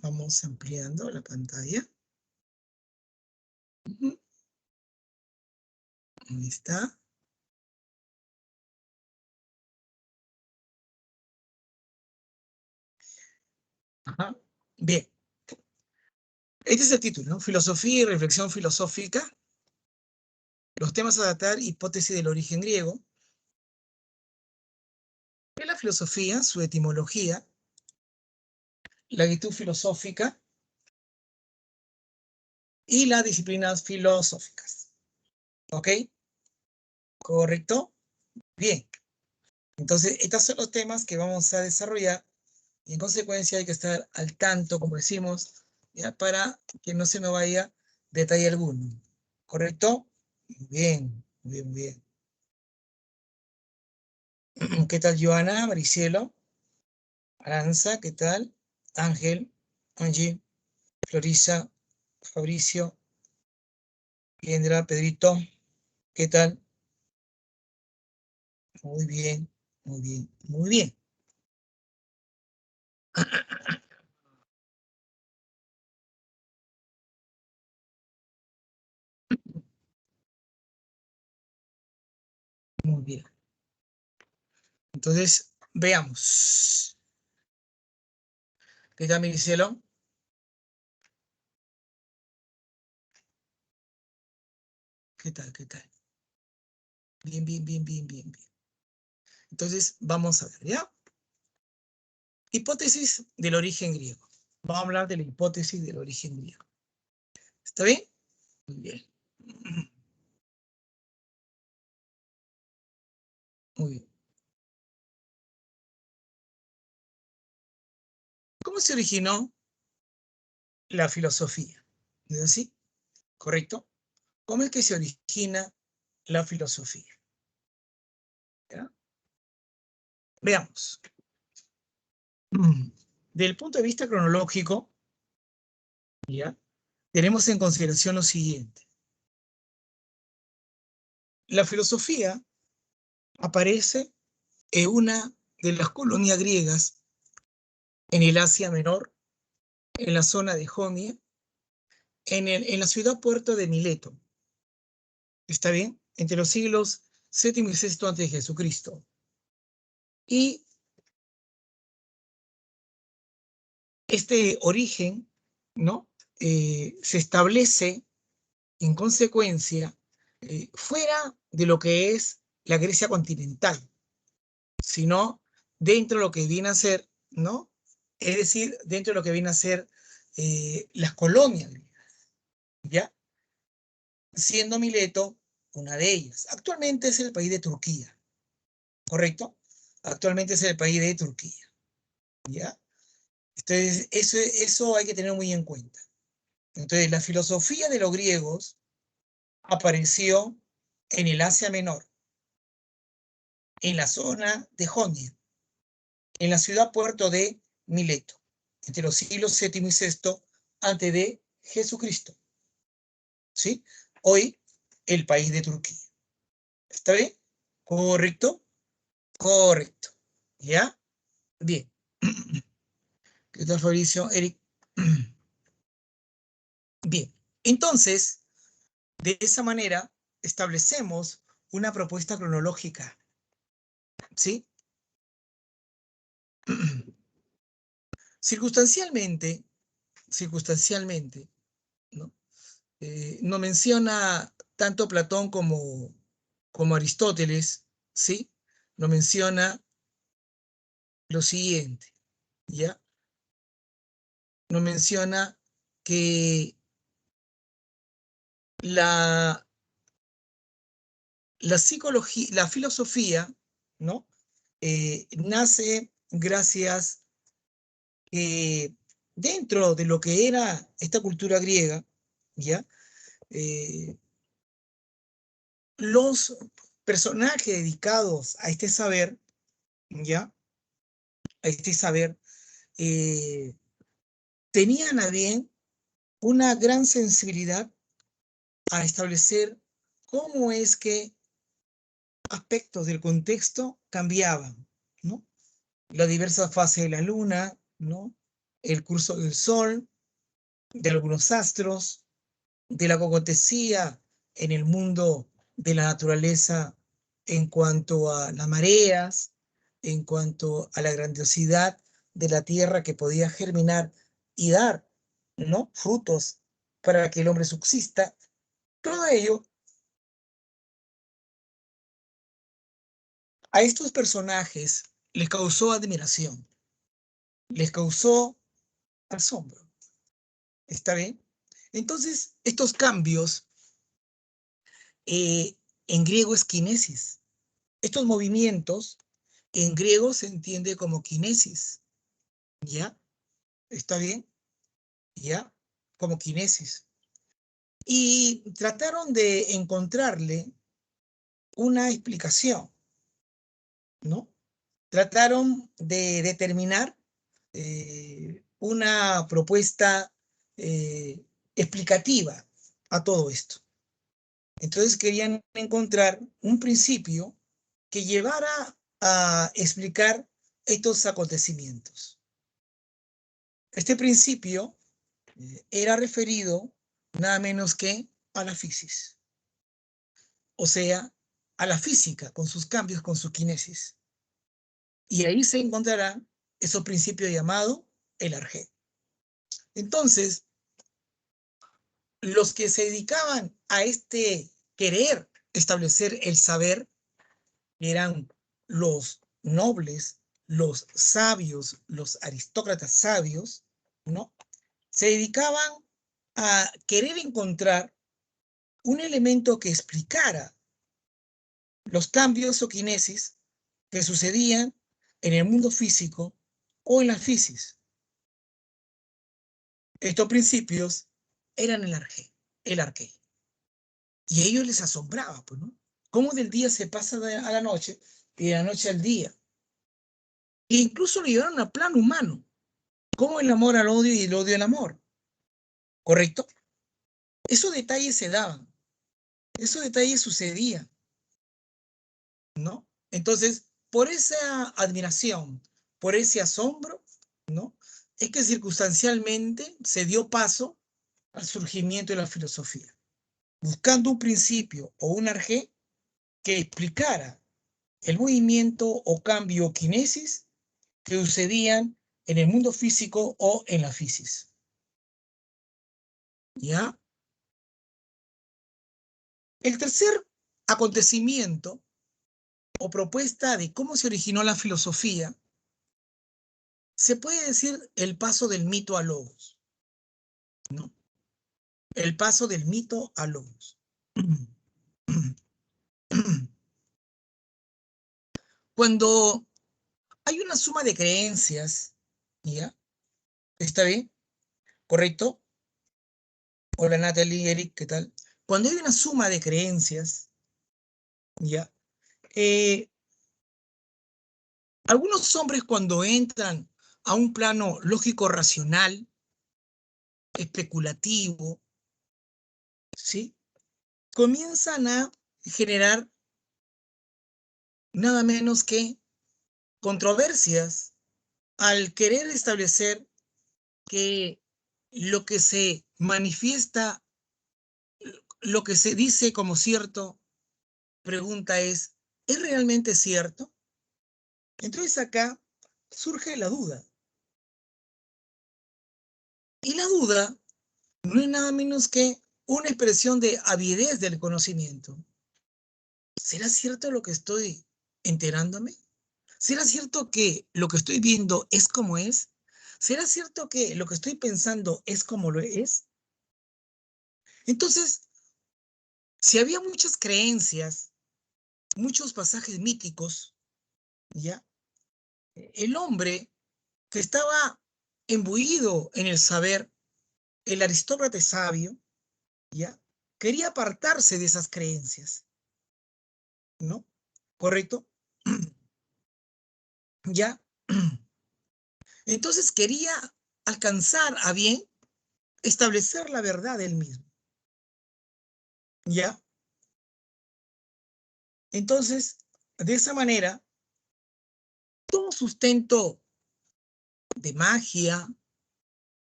Vamos ampliando la pantalla. Ahí está. Ajá. Bien. Este es el título, ¿no? Filosofía y reflexión filosófica. Los temas a tratar, hipótesis del origen griego. ¿Qué es la filosofía? Su etimología. La actitud filosófica. Y las disciplinas filosóficas. ¿Ok? ¿Correcto? Bien. Entonces, estos son los temas que vamos a desarrollar y en consecuencia hay que estar al tanto, como decimos, ya, para que no se me vaya detalle alguno. ¿Correcto? Bien, bien, bien. ¿Qué tal, Joana, Maricielo, Aranza? ¿Qué tal? Ángel, Angie, Florisa, Fabricio, Kendra, Pedrito, ¿qué tal? Muy bien, muy bien, muy bien. Muy bien. Entonces, veamos. ¿Qué tal, Maricielo? ¿Qué tal, qué tal? Bien, bien, bien, bien, bien, bien. Entonces, vamos a ver, ¿ya? Hipótesis del origen griego. Vamos a hablar de la hipótesis del origen griego. ¿Está bien? Muy bien. Muy bien. ¿Cómo se originó la filosofía? ¿No es así? ¿Correcto? ¿Cómo es que se origina la filosofía? ¿Ya? Veamos. Desde el punto de vista cronológico, ¿ya? Tenemos en consideración lo siguiente. La filosofía aparece en una de las colonias griegas en el Asia Menor, en la zona de Jonia, en la ciudad puerto de Mileto. ¿Está bien? Entre los siglos VII y VI antes de Jesucristo. Y este origen, ¿no? Se establece en consecuencia fuera de lo que es la Grecia continental, sino dentro de lo que viene a ser, ¿no? Es decir, dentro de lo que viene a ser las colonias, ¿ya? Siendo Mileto una de ellas. Actualmente es el país de Turquía, ¿correcto? Actualmente es el país de Turquía, ¿ya? Entonces, eso hay que tener muy en cuenta. Entonces, la filosofía de los griegos apareció en el Asia Menor, en la zona de Jonia, en la ciudad puerto de Mileto, entre los siglos VII y VI antes de Jesucristo, ¿sí? Hoy, el país de Turquía. ¿Está bien? ¿Correcto? Correcto. ¿Ya? Bien. ¿Qué tal, Fabricio? Eric. Bien. Entonces, de esa manera, establecemos una propuesta cronológica, ¿sí? Circunstancialmente, ¿no? No menciona tanto Platón como Aristóteles, ¿sí? No menciona lo siguiente, ¿ya? No menciona que la, la psicología, la filosofía, ¿no? Nace gracias dentro de lo que era esta cultura griega, ¿ya? Eh, los personajes dedicados a este saber, ¿ya? A este saber, eh, tenían a bien una gran sensibilidad a establecer cómo es que aspectos del contexto cambiaban, ¿no? Las diversas fases de la luna, ¿no? el curso del sol, de algunos astros, de lo que acontecía en el mundo de la naturaleza en cuanto a las mareas, en cuanto a la grandiosidad de la tierra que podía germinar y dar, ¿no?, frutos para que el hombre subsista. Todo ello a estos personajes les causó admiración, les causó asombro. ¿Está bien? Entonces, estos cambios, eh, en griego es kinesis. Estos movimientos, en griego se entiende como kinesis. ¿Ya? ¿Está bien? ¿Ya? Como kinesis. Y trataron de encontrarle una explicación, ¿no? Trataron de determinar una propuesta explicativa a todo esto. Entonces querían encontrar un principio que llevara a explicar estos acontecimientos. Este principio era referido nada menos que a la fisis, o sea, a la física con sus cambios, con su kinesis. Y ahí se encontrará esos principios llamados el arjé. Entonces, los que se dedicaban a este querer establecer el saber eran los nobles, los sabios, los aristócratas sabios, ¿no? Se dedicaban a querer encontrar un elemento que explicara los cambios o kinesis que sucedían en el mundo físico o en la fisis. Estos principios eran el arqué. Y a ellos les asombraba, pues, ¿no? Cómo del día se pasa a la noche y de la noche al día. E incluso lo llevaron a plano humano. Cómo el amor al odio y el odio al amor. ¿Correcto? Esos detalles se daban. Esos detalles sucedían, ¿no? Entonces, por esa admiración, por ese asombro, ¿no?, es que circunstancialmente se dio paso al surgimiento de la filosofía, buscando un principio o un arjé que explicara el movimiento o cambio o kinesis que sucedían en el mundo físico o en la fisis. ¿Ya? El tercer acontecimiento o propuesta de cómo se originó la filosofía se puede decir el paso del mito a logos, ¿no? El paso del mito a logos. Cuando hay una suma de creencias, ¿ya? ¿Está bien? ¿Correcto? Hola Natalie, Eric, ¿qué tal? Cuando hay una suma de creencias, ¿ya? Algunos hombres cuando entran a un plano lógico-racional, especulativo, ¿sí?, comienzan a generar nada menos que controversias al querer establecer que lo que se manifiesta, lo que se dice como cierto, pregunta ¿es realmente cierto? Entonces acá surge la duda. Y la duda no es nada menos que una expresión de avidez del conocimiento. ¿Será cierto lo que estoy enterándome? ¿Será cierto que lo que estoy viendo es como es? ¿Será cierto que lo que estoy pensando es como lo es? Entonces, si había muchas creencias, muchos pasajes míticos, ¿ya? El hombre que estaba imbuido en el saber, el aristócrata sabio, ¿ya?, quería apartarse de esas creencias, ¿no? ¿Correcto? ¿Ya? Entonces quería alcanzar a bien establecer la verdad él mismo, ¿ya? Entonces, de esa manera, todo sustento de magia,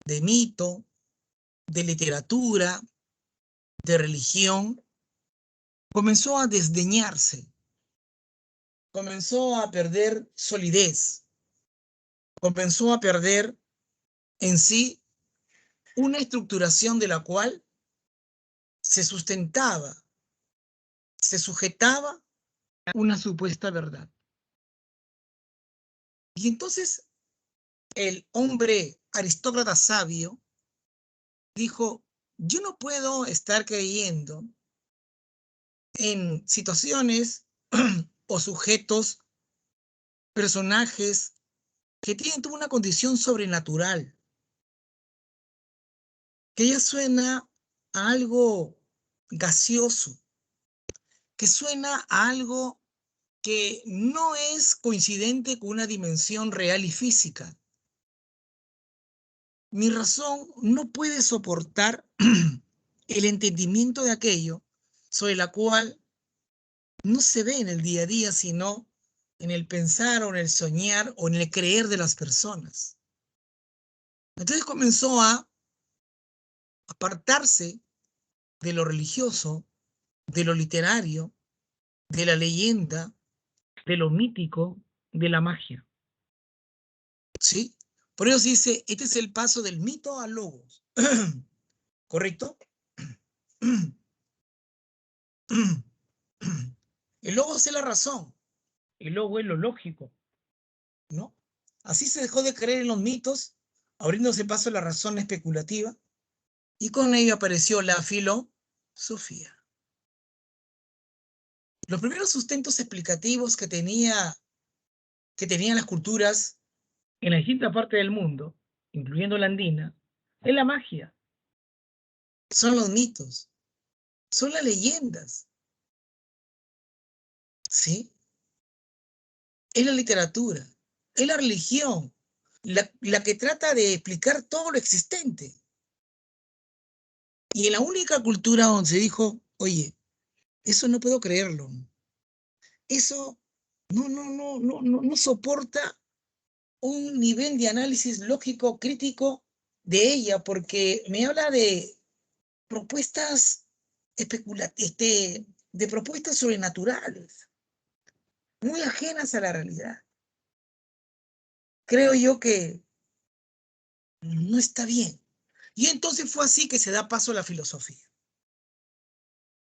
de mito, de literatura, de religión, comenzó a desdeñarse, comenzó a perder solidez, comenzó a perder en sí una estructuración de la cual se sustentaba, se sujetaba una supuesta verdad. Y entonces el hombre aristócrata sabio dijo, yo no puedo estar creyendo en situaciones o sujetos, personajes que tienen toda una condición sobrenatural, que ya suena a algo gaseoso, que suena a algo que no es coincidente con una dimensión real y física. Mi razón no puede soportar el entendimiento de aquello sobre la cual no se ve en el día a día, sino en el pensar o en el soñar o en el creer de las personas. Entonces comenzó a apartarse de lo religioso, de lo literario, de la leyenda, de lo mítico, de la magia. ¿Sí? Por eso se dice, este es el paso del mito al logos. ¿Correcto? El logos es la razón, el logos es lo lógico, ¿no? Así se dejó de creer en los mitos, abriéndose paso a la razón especulativa, y con ello apareció la filosofía. Los primeros sustentos explicativos que tenían las culturas en la distinta parte del mundo, incluyendo la andina, es la magia, son los mitos, son las leyendas, ¿sí? Es la literatura, es la religión, la que trata de explicar todo lo existente. Y en la única cultura donde se dijo, oye, eso no puedo creerlo, eso no soporta un nivel de análisis lógico crítico de ella, porque me habla de propuestas de propuestas sobrenaturales, muy ajenas a la realidad. Creo yo que no está bien. Y entonces fue así que se da paso a la filosofía.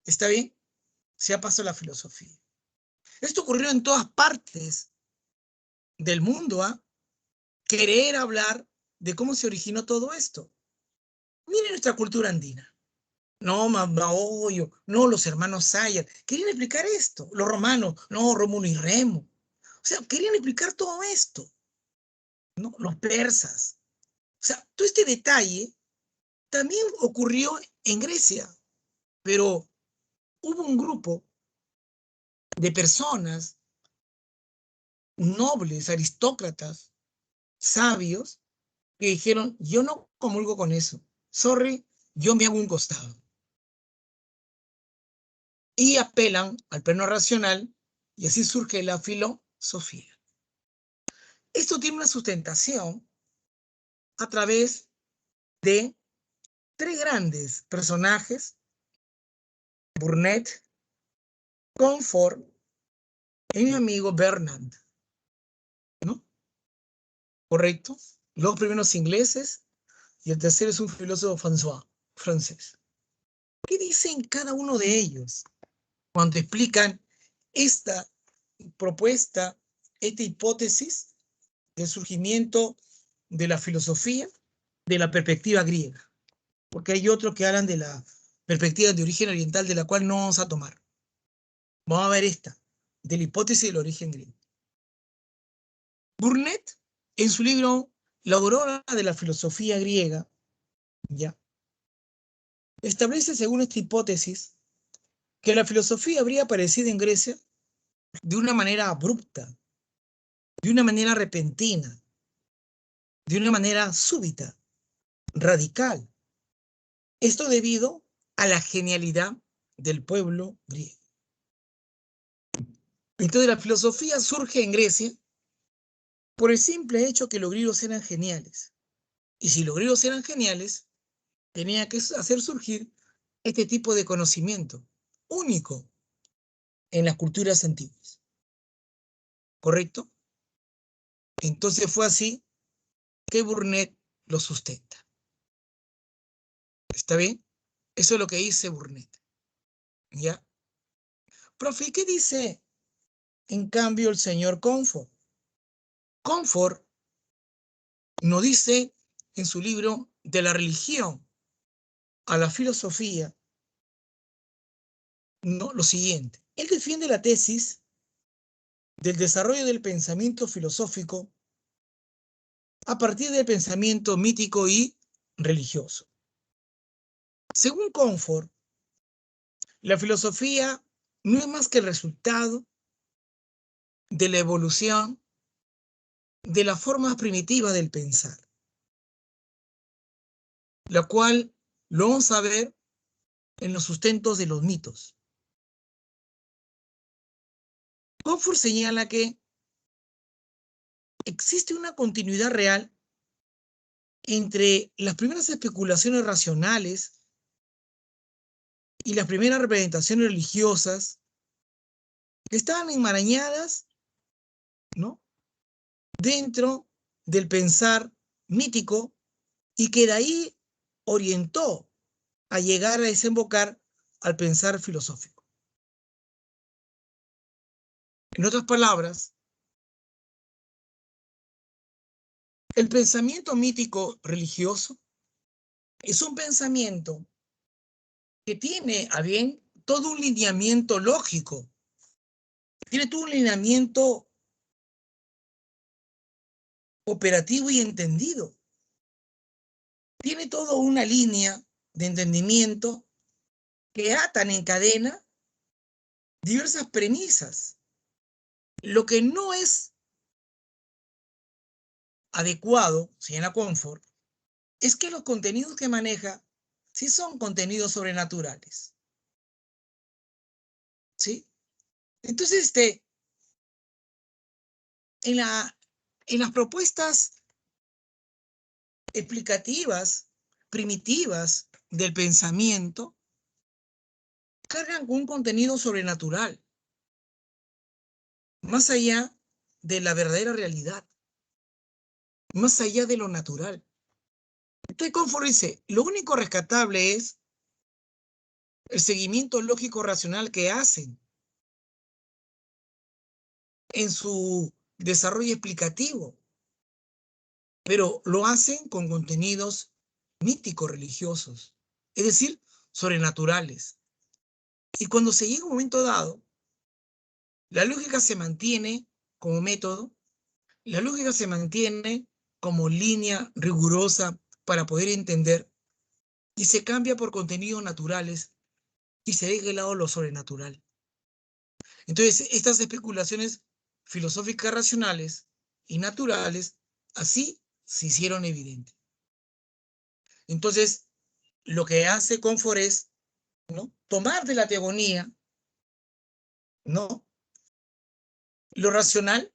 ¿Está bien? Se da paso a la filosofía. Esto ocurrió en todas partes del mundo, ¿ah? Querer hablar de cómo se originó todo esto. Miren nuestra cultura andina. No, Maoyo, no, los hermanos Sayar. Querían explicar esto. Los romanos, no, Rómulo y Remo. O sea, querían explicar todo esto, ¿no? Los persas. O sea, todo este detalle también ocurrió en Grecia, pero hubo un grupo de personas nobles, aristócratas, sabios, que dijeron, yo no comulgo con eso. Sorry, yo me hago un costado. Y apelan al plano racional y así surge la filosofía. Esto tiene una sustentación a través de tres grandes personajes, Burnet, Comfort y mi amigo Bernard, ¿no? ¿Correcto? Los primeros ingleses y el tercero es un filósofo francés. ¿Qué dicen cada uno de ellos cuando explican esta propuesta, esta hipótesis del surgimiento de la filosofía de la perspectiva griega? Porque hay otros que hablan de la perspectiva de origen oriental, de la cual no vamos a tomar. Vamos a ver esta, de la hipótesis del origen griego. Burnet, en su libro La aurora de la filosofía griega, ya, establece, según esta hipótesis, que la filosofía habría aparecido en Grecia de una manera abrupta, de una manera repentina, de una manera súbita, radical. Esto debido a la genialidad del pueblo griego. Entonces la filosofía surge en Grecia por el simple hecho que los griegos eran geniales. Y si los griegos eran geniales, tenía que hacer surgir este tipo de conocimiento único en las culturas antiguas. ¿Correcto? Entonces fue así que Burnet lo sustenta. ¿Está bien? Eso es lo que dice Burnet. ¿Ya? Profe, ¿qué dice en cambio el señor Comfort? Comfort nos dice en su libro De la religión a la filosofía, ¿no?, lo siguiente. Él defiende la tesis del desarrollo del pensamiento filosófico a partir del pensamiento mítico y religioso. Según Comfort, la filosofía no es más que el resultado de la evolución de la forma primitiva del pensar, la cual lo vamos a ver en los sustentos de los mitos. Comfort señala que existe una continuidad real entre las primeras especulaciones racionales y las primeras representaciones religiosas que estaban enmarañadas, ¿no?, dentro del pensar mítico y que de ahí orientó a llegar a desembocar al pensar filosófico. En otras palabras, el pensamiento mítico religioso es un pensamiento que tiene a bien todo un lineamiento lógico, tiene todo un lineamiento operativo y entendido, tiene toda una línea de entendimiento que atan en cadena diversas premisas. Lo que no es adecuado, señala Comfort, es que los contenidos que maneja sí son contenidos sobrenaturales. ¿Sí? Entonces, en las propuestas explicativas, primitivas del pensamiento, cargan con un contenido sobrenatural, más allá de la verdadera realidad, más allá de lo natural. Entonces, Comfort dice, lo único rescatable es el seguimiento lógico racional que hacen en su desarrollo explicativo, pero lo hacen con contenidos míticos religiosos, es decir, sobrenaturales. Y cuando se llega a un momento dado, la lógica se mantiene como método, la lógica se mantiene como línea rigurosa para poder entender y se cambia por contenidos naturales y se deja de lado lo sobrenatural. Entonces, estas especulaciones filosóficas racionales y naturales así se hicieron evidentes. Entonces, lo que hace Comfort es, ¿no?, tomar de la teogonía, ¿no?, lo racional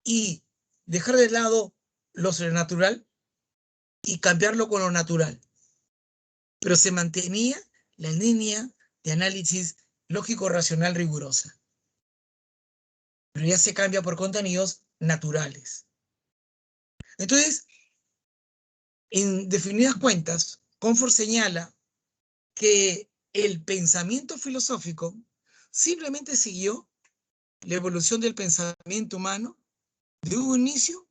y dejar de lado lo sobrenatural y cambiarlo con lo natural. Pero se mantenía la línea de análisis lógico-racional rigurosa. Pero ya se cambia por contenidos naturales. Entonces, en definidas cuentas, Comfort señala que el pensamiento filosófico simplemente siguió la evolución del pensamiento humano de un inicio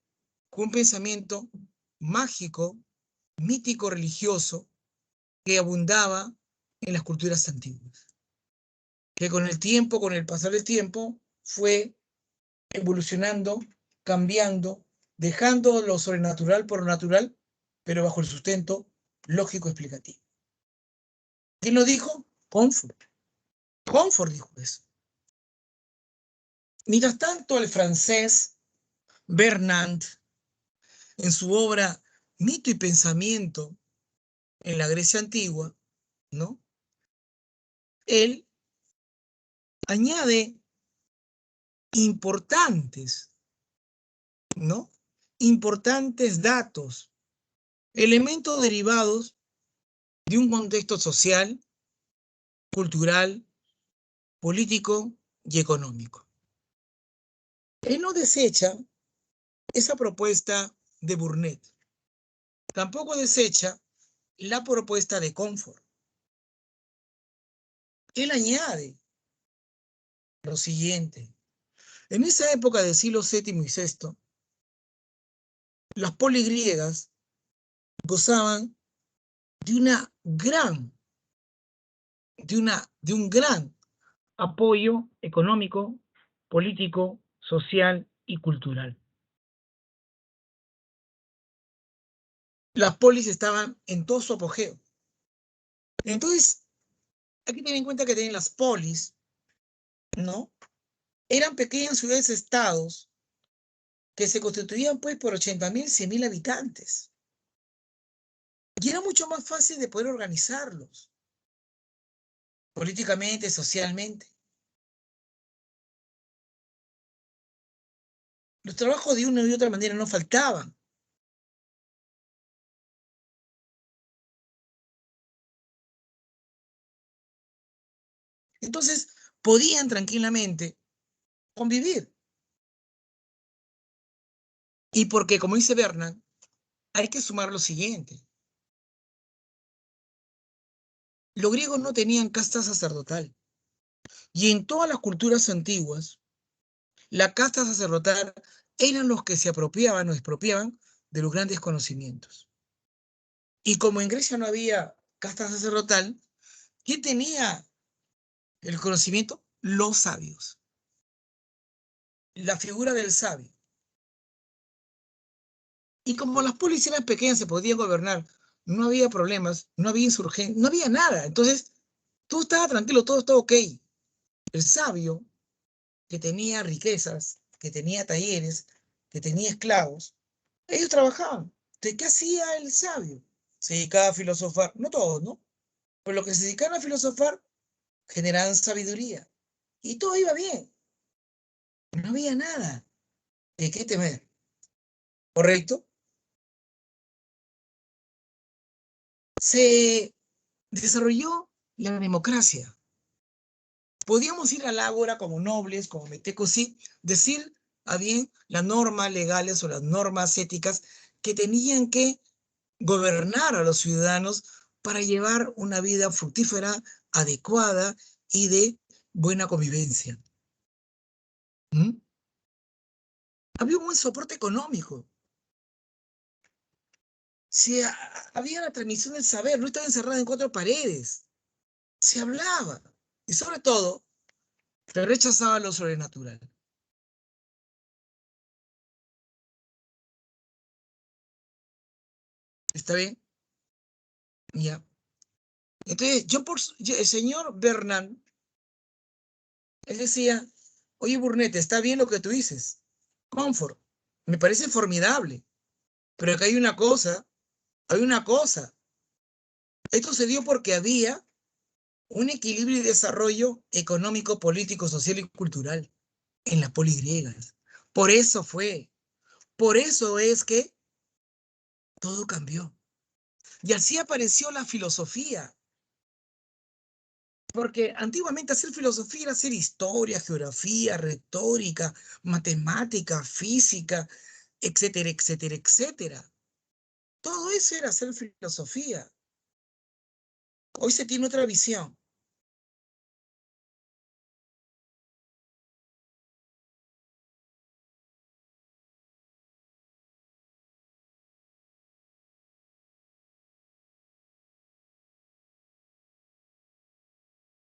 con un pensamiento mágico, mítico, religioso, que abundaba en las culturas antiguas. Que con el tiempo, con el pasar del tiempo, fue evolucionando, cambiando, dejando lo sobrenatural por lo natural, pero bajo el sustento lógico explicativo. ¿Quién lo dijo? Comfort. Comfort dijo eso. Mientras tanto, el francés Bernard, en su obra Mito y Pensamiento en la Grecia Antigua, ¿no?, él añade importantes, ¿no?, importantes datos, elementos derivados de un contexto social, cultural, político y económico. Él no desecha esa propuesta de Burnett. Tampoco desecha la propuesta de Comfort. Él añade lo siguiente. En esa época del siglo VII y VI, las poligriegas gozaban de una gran, de un gran apoyo económico, político, social y cultural. Las polis estaban en todo su apogeo. Entonces, hay que tener en cuenta que tienen las polis, ¿no? Eran pequeñas ciudades-estados que se constituían pues por 80.000, 100.000 habitantes. Y era mucho más fácil de poder organizarlos políticamente, socialmente. Los trabajos de una y otra manera no faltaban. Entonces, podían tranquilamente convivir. Y porque, como dice Bernan, hay que sumar lo siguiente. Los griegos no tenían casta sacerdotal. Y en todas las culturas antiguas, la casta sacerdotal eran los que se apropiaban o expropiaban de los grandes conocimientos. Y como en Grecia no había casta sacerdotal, ¿quién tenía el conocimiento? Los sabios. La figura del sabio. Y como las polis eran pequeñas, se podían gobernar, no había problemas, no había insurgencia, no había nada. Entonces, todo estaba tranquilo, todo estaba ok. El sabio, que tenía riquezas, que tenía talleres, que tenía esclavos, ellos trabajaban. ¿De qué hacía el sabio? Se dedicaba a filosofar, no todos, ¿no? Pero los que se dedicaban a filosofar generaban sabiduría. Y todo iba bien. No había nada de qué temer. ¿Correcto? Se desarrolló la democracia. Podíamos ir al ágora como nobles, como metecosí, decir a bien las normas legales o las normas éticas que tenían que gobernar a los ciudadanos para llevar una vida fructífera, adecuada y de buena convivencia. ¿Mm? Había un buen soporte económico. Había la transmisión del saber, no estaba encerrada en cuatro paredes. Se hablaba. Y sobre todo, se rechazaba lo sobrenatural. ¿Está bien? Ya. Entonces, el señor Bernan, él decía, oye, Burnett, está bien lo que tú dices. Comfort, me parece formidable. Pero acá hay una cosa. Esto se dio porque había un equilibrio y desarrollo económico, político, social y cultural en las poligriegas. Por eso fue. Por eso es que todo cambió. Y así apareció la filosofía. Porque antiguamente hacer filosofía era hacer historia, geografía, retórica, matemática, física, etcétera, etcétera, etcétera. Todo eso era hacer filosofía. Hoy se tiene otra visión.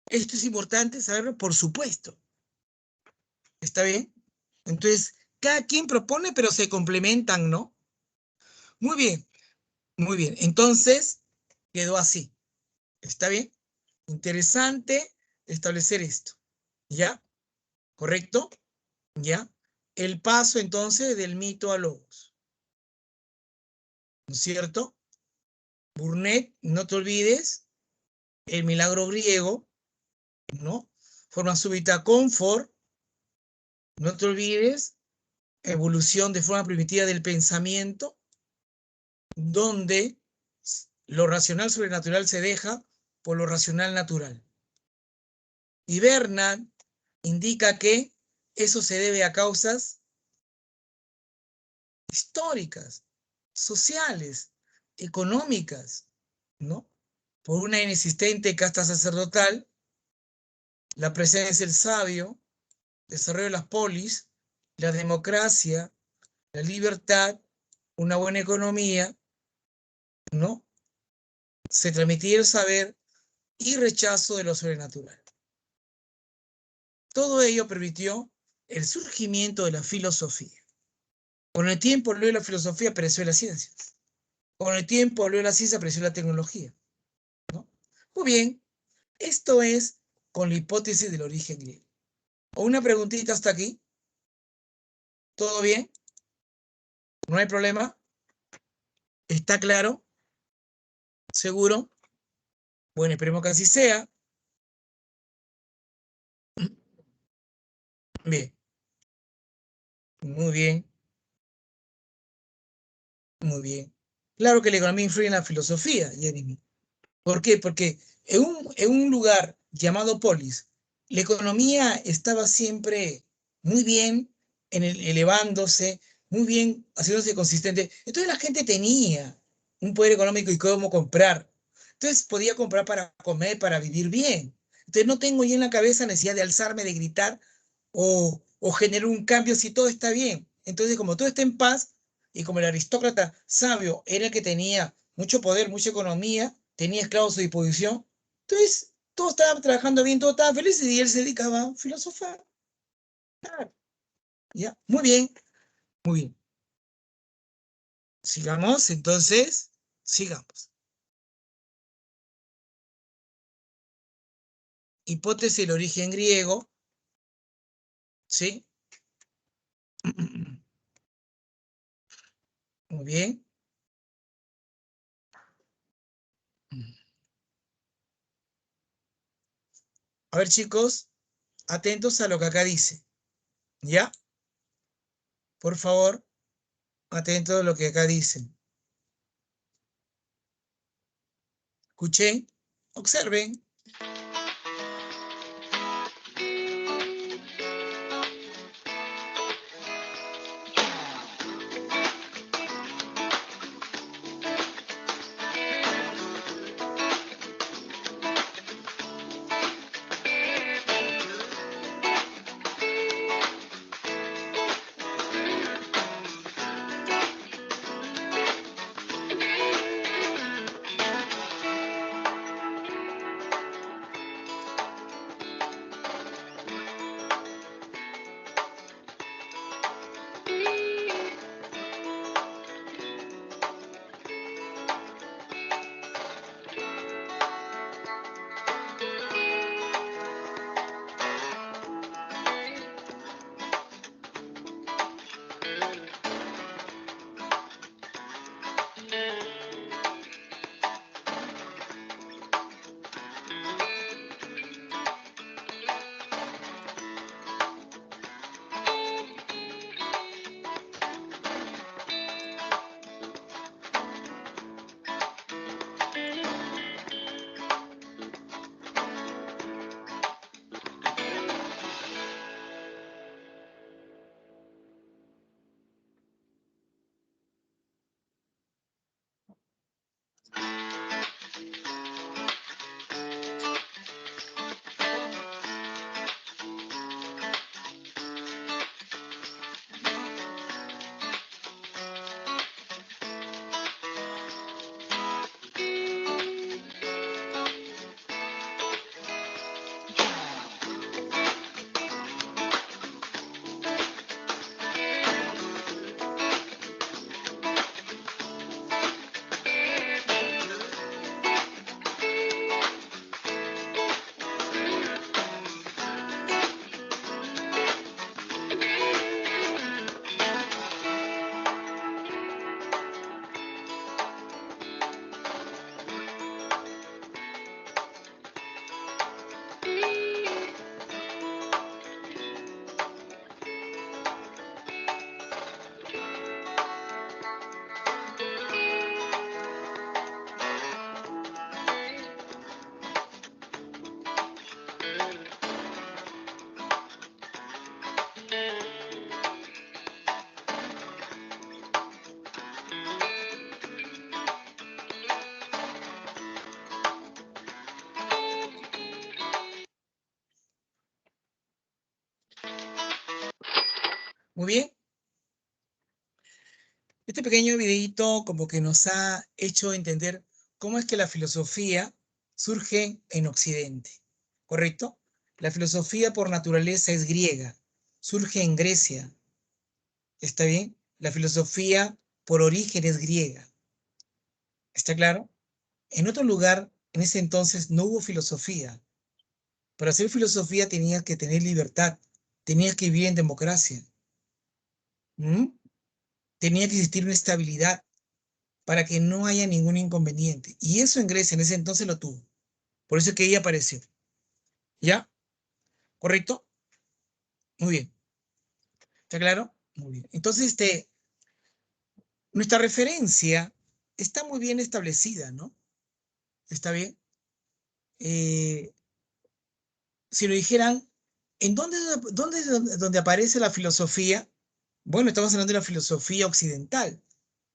Esto es importante saberlo, por supuesto. ¿Está bien? Entonces, cada quien propone, pero se complementan, ¿no? Muy bien, muy bien. Entonces, quedó así. ¿Está bien? Interesante establecer esto. ¿Ya? ¿Correcto? ¿Ya? El paso entonces del mito a logos. ¿No es cierto? Burnett, no te olvides, el milagro griego, ¿no? Forma súbita, confort, no te olvides, evolución de forma primitiva del pensamiento, donde lo racional sobrenatural se deja por lo racional natural. Y Bernard indica que eso se debe a causas históricas, sociales, económicas, ¿no? Por una inexistente casta sacerdotal, la presencia del sabio, desarrollo de las polis, la democracia, la libertad, una buena economía, ¿no? Se transmitía el saber y rechazo de lo sobrenatural. Todo ello permitió el surgimiento de la filosofía. Con el tiempo, luego de la filosofía apareció la ciencia. Con el tiempo, luego de la ciencia apareció la tecnología, ¿no? Muy bien, esto es con la hipótesis del origen griego. ¿Una preguntita hasta aquí? ¿Todo bien? ¿No hay problema? ¿Está claro? ¿Seguro? Bueno, esperemos que así sea. Bien, muy bien, muy bien. Claro que la economía influye en la filosofía, Jeremy. ¿Por qué? Porque en un lugar llamado polis, la economía estaba siempre muy bien, elevándose, muy bien, haciéndose consistente. Entonces la gente tenía un poder económico y cómo comprar. Entonces podía comprar para comer, para vivir bien. Entonces no tengo ya en la cabeza necesidad de alzarme, de gritar o generar un cambio si todo está bien. Entonces como todo está en paz y como el aristócrata sabio era el que tenía mucho poder, mucha economía, tenía esclavos a su disposición, entonces todo estaba trabajando bien, todo estaba feliz y él se dedicaba a filosofar. Claro. ¿Ya? Muy bien, muy bien. Sigamos, entonces, sigamos. Hipótesis del origen griego, ¿sí? Muy bien. A ver, chicos, atentos a lo que acá dice, ¿ya? Por favor, atentos a lo que acá dicen. Escuchen, observen. Muy bien. Este pequeño videíto como que nos ha hecho entender cómo es que la filosofía surge en Occidente, ¿correcto? La filosofía por naturaleza es griega, surge en Grecia, ¿está bien? La filosofía por origen es griega, ¿está claro? En otro lugar, en ese entonces no hubo filosofía. Para hacer filosofía tenías que tener libertad, tenías que vivir en democracia, ¿m? Tenía que existir una estabilidad para que no haya ningún inconveniente. Y eso en Grecia en ese entonces lo tuvo. Por eso es que ella apareció. ¿Ya? ¿Correcto? Muy bien. ¿Está claro? Muy bien. Entonces, nuestra referencia está muy bien establecida, ¿no? ¿Está bien? Eh, si lo dijeran, ¿en dónde es donde aparece la filosofía? Bueno, estamos hablando de la filosofía occidental.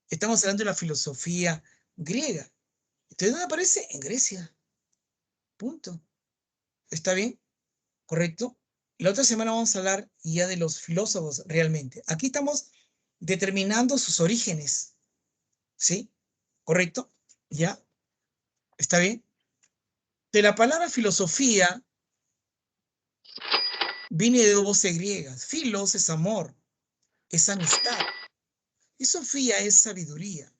Estamos hablando de la filosofía griega. Entonces, ¿dónde aparece? En Grecia. Punto. ¿Está bien? ¿Correcto? La otra semana vamos a hablar ya de los filósofos realmente. Aquí estamos determinando sus orígenes, ¿sí? ¿Correcto? ¿Ya? ¿Está bien? De la palabra filosofía viene de dos voces griegas. Filos es amor, es amistad. Y sofía es sabiduría,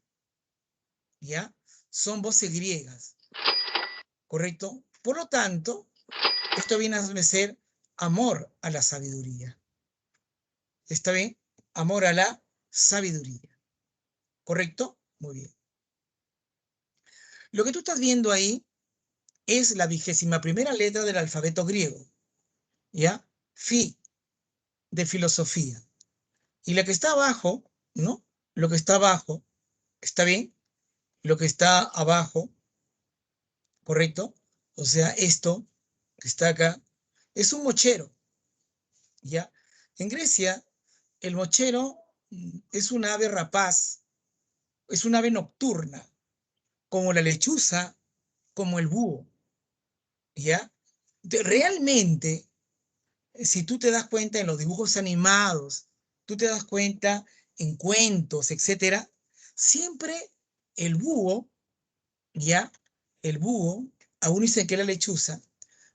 ¿ya? Son voces griegas, ¿correcto? Por lo tanto, esto viene a ser amor a la sabiduría. ¿Está bien? Amor a la sabiduría. ¿Correcto? Muy bien. Lo que tú estás viendo ahí es la 21ª letra del alfabeto griego, ¿ya? Fi, de filosofía. Y la que está abajo, ¿no? Lo que está abajo, ¿está bien? Lo que está abajo, ¿correcto? O sea, esto que está acá es un mochero, ¿ya? En Grecia, el mochero es un ave rapaz, es un ave nocturna, como la lechuza, como el búho, ¿ya? Realmente, si tú te das cuenta en los dibujos animados, tú te das cuenta en cuentos, etcétera, siempre el búho, ¿ya? El búho, aún dicen que la lechuza,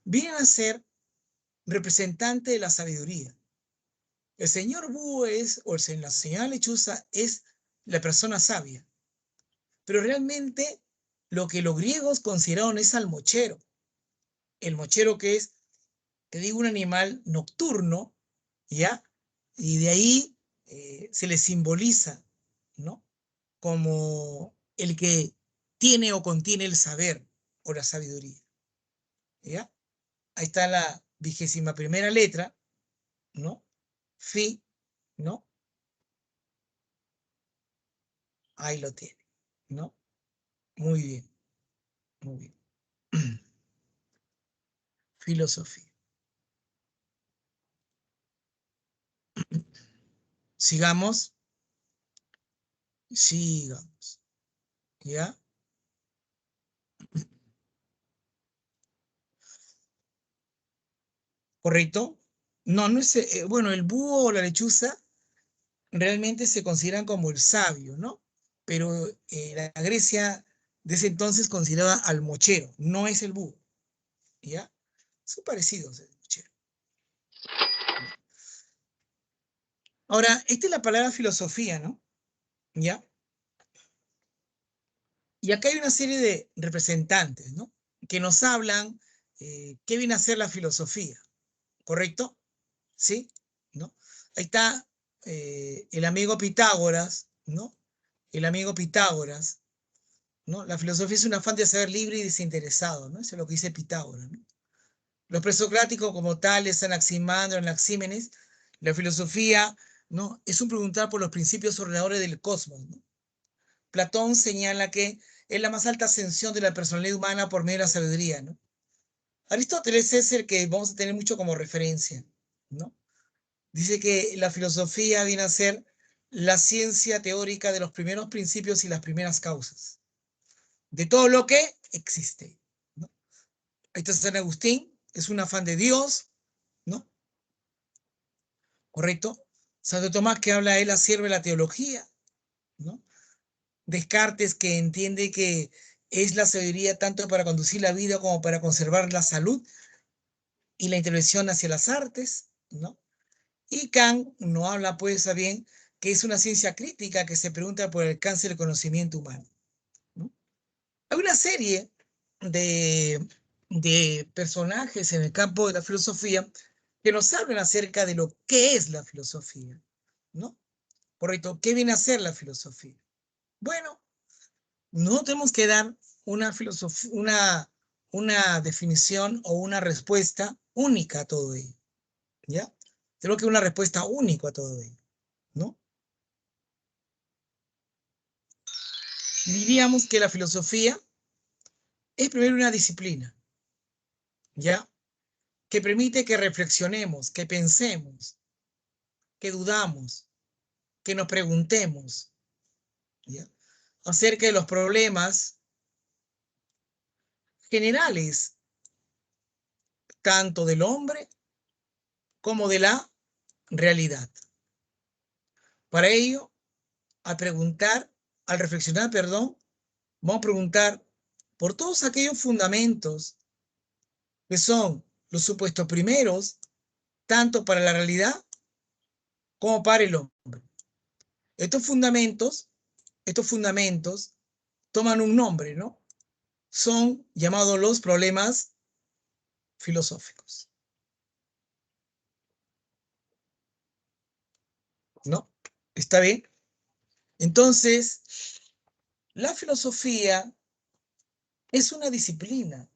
viene a ser representante de la sabiduría. El señor búho es, o la señora lechuza es la persona sabia, pero realmente lo que los griegos consideraron es al mochero. El mochero que es, te digo, un animal nocturno, ¿ya? Y de ahí se le simboliza, ¿no? Como el que tiene o contiene el saber o la sabiduría, ¿ya? Ahí está la 21ª letra, ¿no? Fi, ¿no? Ahí lo tiene, ¿no? Muy bien, muy bien. Filosofía. Sigamos, sigamos, ¿ya? ¿Correcto? No, no es, bueno, el búho o la lechuza realmente se consideran como el sabio, ¿no? Pero la Grecia de ese entonces consideraba al mochero, no es el búho, ¿ya? Son parecidos el mochero. Ahora, esta es la palabra filosofía, ¿no? ¿Ya? Y acá hay una serie de representantes, ¿no? Que nos hablan qué viene a ser la filosofía, ¿correcto? ¿Sí? ¿No? Ahí está el amigo Pitágoras, ¿no? El amigo Pitágoras, ¿no? La filosofía es un afán de saber libre y desinteresado, ¿no? Eso es lo que dice Pitágoras, ¿no? Los presocráticos como tales, Anaximandro, Anaxímenes, la filosofía, ¿no? Es un preguntar por los principios ordenadores del cosmos, ¿no? Platón señala que es la más alta ascensión de la personalidad humana por medio de la sabiduría, ¿no? Aristóteles es el que vamos a tener mucho como referencia, ¿no? Dice que la filosofía viene a ser la ciencia teórica de los primeros principios y las primeras causas, de todo lo que existe, ¿no? Ahí está San Agustín, es un afán de Dios, ¿no? ¿Correcto? Santo Tomás que habla de la sierva de la teología, ¿no? Descartes que entiende que es la sabiduría tanto para conducir la vida como para conservar la salud y la intervención hacia las artes, ¿no? Y Kant no habla, pues, a bien, que es una ciencia crítica que se pregunta por el alcance del conocimiento humano, ¿no? Hay una serie de, de personajes en el campo de la filosofía que nos hablan acerca de lo que es la filosofía, ¿no? Correcto, ¿qué viene a ser la filosofía? Bueno, no tenemos que dar una definición o una respuesta única a todo ello, ¿ya? Tenemos que dar una respuesta única a todo ello, ¿no? Diríamos que la filosofía es primero una disciplina, ¿ya? Que permite que reflexionemos, que pensemos, que dudamos, que nos preguntemos, ¿ya? Acerca de los problemas generales, tanto del hombre como de la realidad. Para ello, al reflexionar, perdón, vamos a preguntar por todos aquellos fundamentos que son los supuestos primeros, tanto para la realidad como para el hombre. Estos fundamentos, estos fundamentos toman un nombre, ¿no? Son llamados los problemas filosóficos, ¿no? ¿Está bien? Entonces, la filosofía es una disciplina.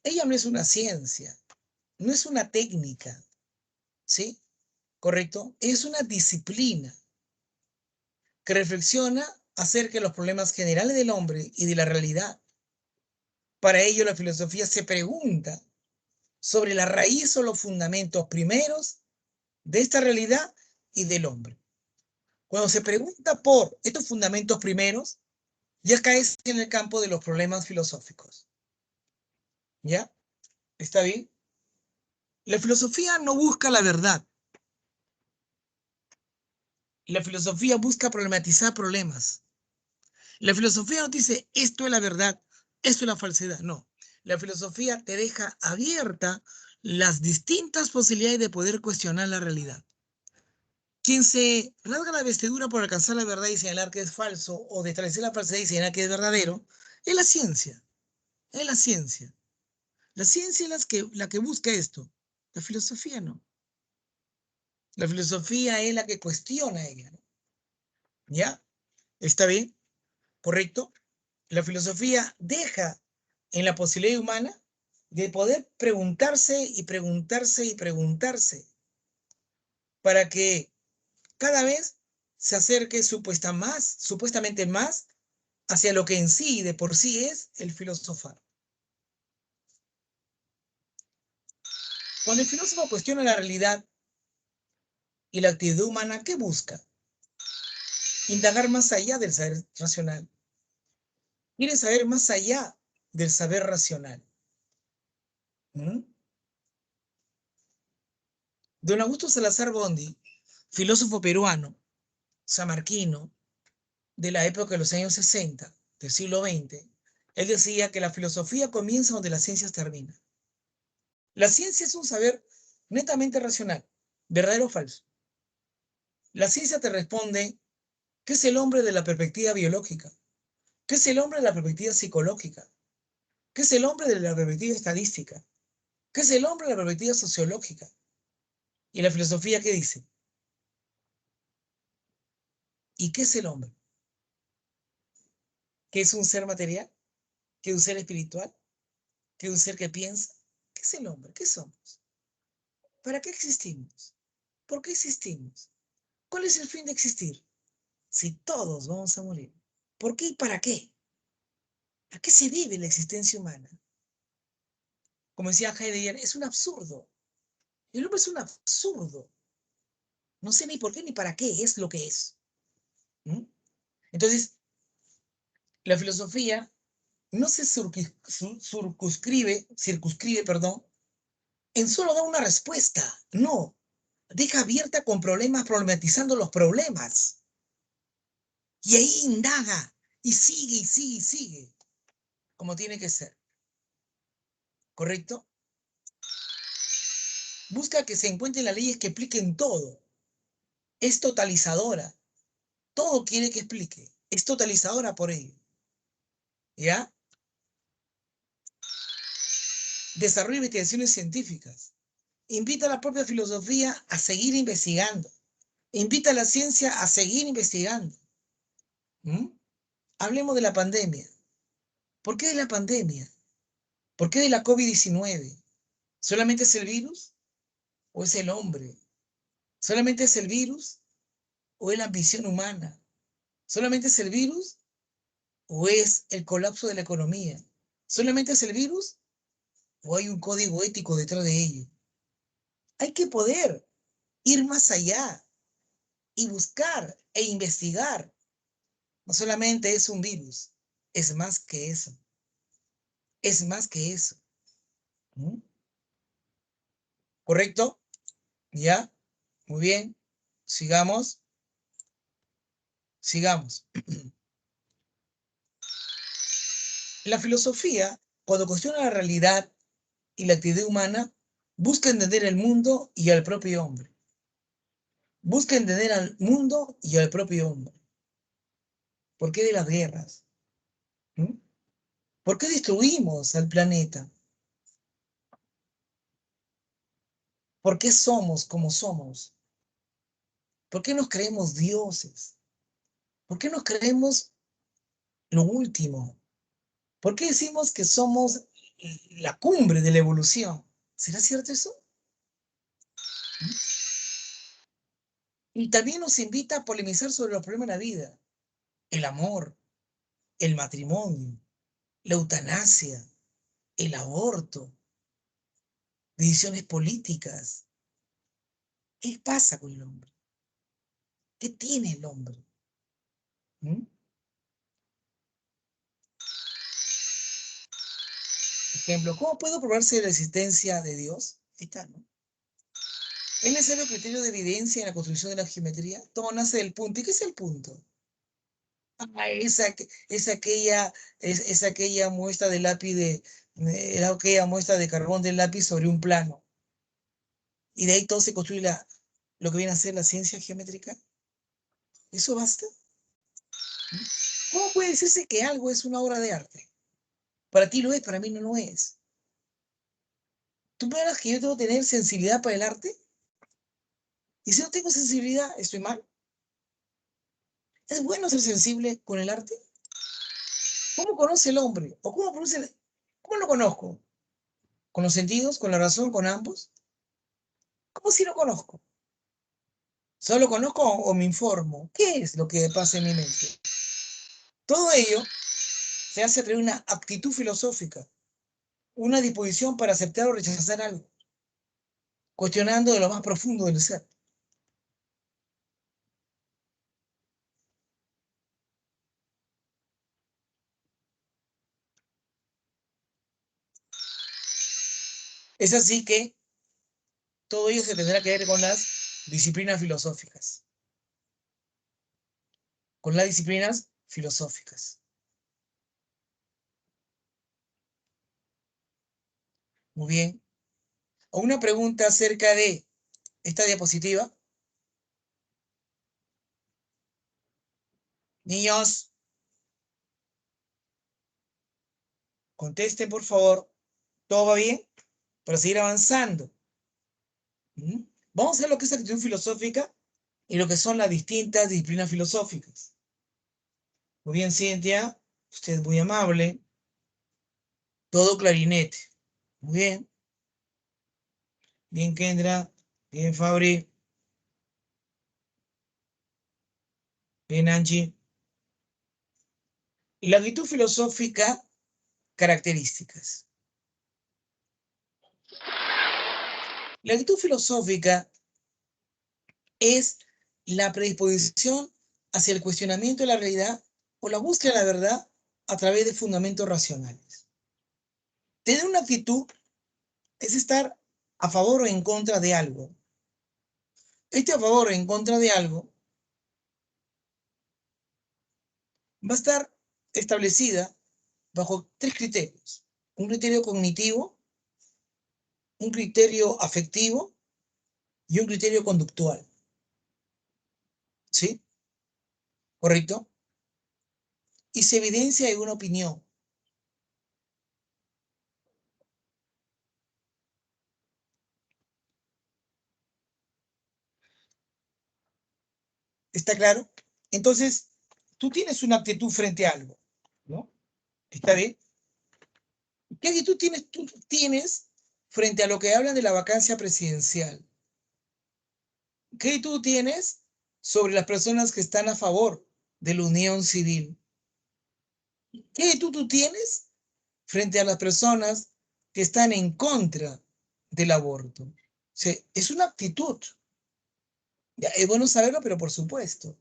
Ella no es una ciencia, no es una técnica, ¿sí? ¿Correcto? Es una disciplina que reflexiona acerca de los problemas generales del hombre y de la realidad. Para ello, la filosofía se pregunta sobre la raíz o los fundamentos primeros de esta realidad y del hombre. Cuando se pregunta por estos fundamentos primeros, ya caes en el campo de los problemas filosóficos. ¿Ya? ¿Está bien? La filosofía no busca la verdad. La filosofía busca problematizar problemas. La filosofía no dice esto es la verdad, esto es la falsedad. No. La filosofía te deja abierta las distintas posibilidades de poder cuestionar la realidad. Quien se rasga la vestidura por alcanzar la verdad y señalar que es falso, o de establecer la falsedad y señalar que es verdadero, es la ciencia. Es la ciencia. La ciencia es la que busca esto. La filosofía no. La filosofía es la que cuestiona ella, ¿no? ¿Ya? ¿Está bien? ¿Correcto? La filosofía deja en la posibilidad humana de poder preguntarse y preguntarse y preguntarse para que cada vez se acerque supuestamente más hacia lo que en sí de por sí es el filosofar. Cuando el filósofo cuestiona la realidad y la actividad humana, ¿qué busca? Indagar más allá del saber racional. Quiere saber más allá del saber racional. ¿Mm? Don Augusto Salazar Bondy, filósofo peruano, samarquino, de la época de los años 60, del siglo XX, él decía que la filosofía comienza donde las ciencias terminan. La ciencia es un saber netamente racional, verdadero o falso. La ciencia te responde qué es el hombre de la perspectiva biológica, qué es el hombre de la perspectiva psicológica, qué es el hombre de la perspectiva estadística, qué es el hombre de la perspectiva sociológica. ¿Y la filosofía qué dice? ¿Y qué es el hombre? ¿Qué es un ser material? ¿Qué es un ser espiritual? ¿Qué es un ser que piensa? ¿Qué es el hombre? ¿Qué somos? ¿Para qué existimos? ¿Por qué existimos? ¿Cuál es el fin de existir? Si todos vamos a morir, ¿por qué y para qué? ¿A qué se debe la existencia humana? Como decía Heidegger, es un absurdo. El hombre es un absurdo. No sé ni por qué ni para qué es lo que es. ¿Mm? Entonces, la filosofía no se circunscribe, perdón, en solo dar una respuesta. No. deja abierta con problemas, problematizando los problemas. Y ahí indaga, y sigue, y sigue, y sigue, como tiene que ser. ¿Correcto? Busca que se encuentren las leyes que expliquen todo. Es totalizadora. Todo quiere que explique. Es totalizadora por ello. ¿Ya? Desarrolla investigaciones científicas. Invita a la propia filosofía a seguir investigando. Invita a la ciencia a seguir investigando. ¿Mm? Hablemos de la pandemia. ¿Por qué de la pandemia? ¿Por qué de la COVID-19? ¿Solamente es el virus o es el hombre? ¿Solamente es el virus o es la ambición humana? ¿Solamente es el virus o es el colapso de la economía? ¿Solamente es el virus o hay un código ético detrás de ello? Hay que poder ir más allá y buscar e investigar. No solamente es un virus, es más que eso. Es más que eso. ¿Mm? ¿Correcto? ¿Ya? Muy bien. Sigamos. Sigamos. La filosofía, cuando cuestiona la realidad y la actividad humana, busca entender el mundo y al propio hombre. Busca entender al mundo y al propio hombre. ¿Por qué de las guerras? ¿Mm? ¿Por qué destruimos al planeta? ¿Por qué somos como somos? ¿Por qué nos creemos dioses? ¿Por qué nos creemos lo último? ¿Por qué decimos que somos la cumbre de la evolución? ¿Será cierto eso? Y también nos invita a polemizar sobre los problemas de la vida, el amor, el matrimonio, la eutanasia, el aborto, decisiones políticas. ¿Qué pasa con el hombre? ¿Qué tiene el hombre? ¿Mm? Ejemplo, ¿cómo puedo probarse la existencia de Dios? Ahí está, ¿no? ¿Es necesario criterio de evidencia en la construcción de la geometría? Todo nace del punto. ¿Y qué es el punto? Ah, es aquella muestra de lápiz era aquella muestra de carbón del lápiz sobre un plano. Y de ahí todo se construye lo que viene a ser la ciencia geométrica. ¿Eso basta? ¿Cómo puede decirse que algo es una obra de arte? Para ti lo es, para mí no lo es. ¿Tú me hablas que yo tengo que tener sensibilidad para el arte? Y si no tengo sensibilidad, ¿estoy mal? ¿Es bueno ser sensible con el arte? ¿Cómo conoce el hombre? ¿O cómo lo conozco? ¿Con los sentidos? ¿Con la razón? ¿Con ambos? ¿Cómo si lo conozco? ¿Solo conozco o me informo? ¿Qué es lo que pasa en mi mente? Todo ello se hace a través de una actitud filosófica, una disposición para aceptar o rechazar algo, cuestionando de lo más profundo del ser. Es así que todo ello se tendrá que ver con las disciplinas filosóficas. Con las disciplinas filosóficas. Muy bien. Una pregunta acerca de esta diapositiva. Niños, contesten por favor. ¿Todo va bien? Para seguir avanzando. ¿Mm? Vamos a ver lo que es actitud filosófica y lo que son las distintas disciplinas filosóficas. Muy bien, Cintia. Usted es muy amable. Todo clarinete. Muy bien. Bien, Kendra. Bien, Fabri. Bien, Angie. Y la actitud filosófica, características. La actitud filosófica es la predisposición hacia el cuestionamiento de la realidad o la búsqueda de la verdad a través de fundamentos racionales. Tener una actitud es estar a favor o en contra de algo. Este a favor o en contra de algo va a estar establecida bajo tres criterios. Un criterio cognitivo, un criterio afectivo y un criterio conductual. ¿Sí? ¿Correcto? Y se evidencia en una opinión. ¿Está claro? Entonces, tú tienes una actitud frente a algo, ¿no? ¿Está bien? ¿Qué actitud tú tienes frente a lo que hablan de la vacancia presidencial? ¿Qué actitud tienes sobre las personas que están a favor de la unión civil? ¿Qué actitud tú tienes frente a las personas que están en contra del aborto? O sea, es una actitud. Ya, es bueno saberlo, pero por supuesto,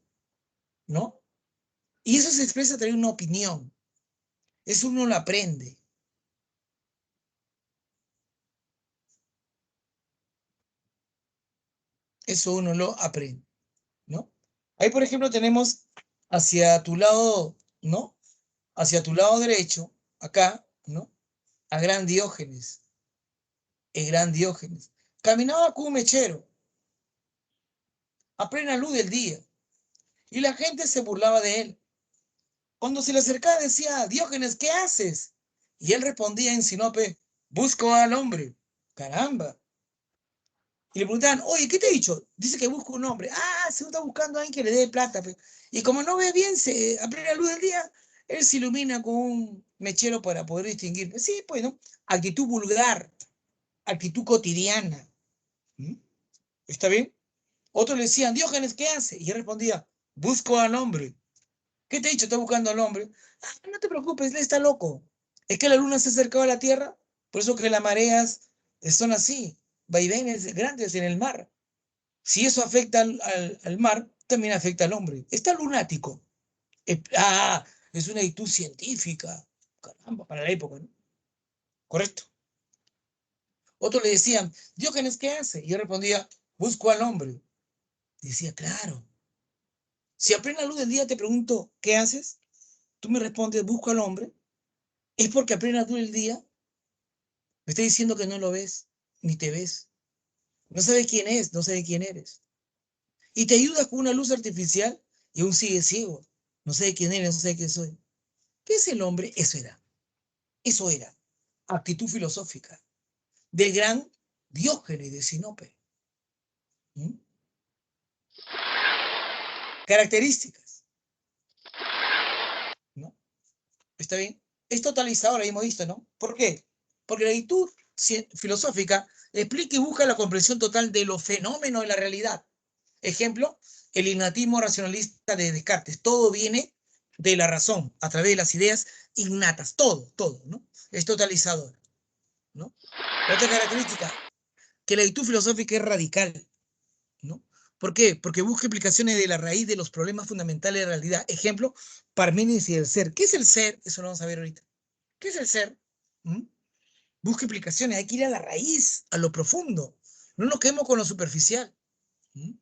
¿no? Y eso se expresa a través de una opinión. Eso uno lo aprende. Eso uno lo aprende, ¿no? Ahí, por ejemplo, tenemos hacia tu lado, ¿no? Hacia tu lado derecho, acá, ¿no? A Gran Diógenes, el Gran Diógenes. Caminaba con un mechero a plena luz del día y la gente se burlaba de él. Cuando se le acercaba decía, Diógenes, ¿qué haces? Y él respondía en sinope, busco al hombre. Caramba. Y le preguntaban, oye, ¿qué te he dicho? Dice que busca un hombre. Ah, se está buscando a alguien que le dé plata. Pe. Y como no ve bien, a plena luz del día, él se ilumina con un mechero para poder distinguir. Sí, pues, ¿no? Actitud vulgar, actitud cotidiana. ¿Mm? ¿Está bien? Otros le decían, Diógenes, ¿qué hace? Y él respondía, busco al hombre. ¿Qué te he dicho? Está buscando al hombre. Ah, no te preocupes, él está loco. Es que la luna se ha acercado a la Tierra, por eso que las mareas son así, vaivenes grandes en el mar. Si eso afecta al mar, también afecta al hombre. Está lunático. Es una actitud científica. Caramba, para la época, ¿no? Correcto. Otros le decían, Diógenes, ¿qué hace? Y él respondía, busco al hombre. Y decía, claro. Si a plena luz del día te pregunto, ¿qué haces? Tú me respondes, busco al hombre. Es porque a plena luz del día me está diciendo que no lo ves, ni te ves. No sabes quién es, no sabes quién eres. Y te ayudas con una luz artificial y aún sigues ciego. No sé quién eres, no sé quién soy. ¿Qué es el hombre? Eso era. Eso era. Actitud filosófica del gran Diógenes de Sinope. ¿Mm? Características, ¿no? ¿Está bien? Es totalizador, lo hemos visto, ¿no? ¿Por qué? Porque la actitud filosófica explica y busca la comprensión total de los fenómenos de la realidad. Ejemplo, el innatismo racionalista de Descartes. Todo viene de la razón, a través de las ideas innatas. Todo, todo, ¿no? Es totalizador, ¿no? Otra característica, que la actitud filosófica es radical, ¿no? ¿Por qué? Porque busca explicaciones de la raíz de los problemas fundamentales de la realidad. Ejemplo, Parménides y el ser. ¿Qué es el ser? Eso lo vamos a ver ahorita. ¿Qué es el ser? ¿Mm? Busca explicaciones, hay que ir a la raíz, a lo profundo. No nos quedemos con lo superficial. ¿Mm?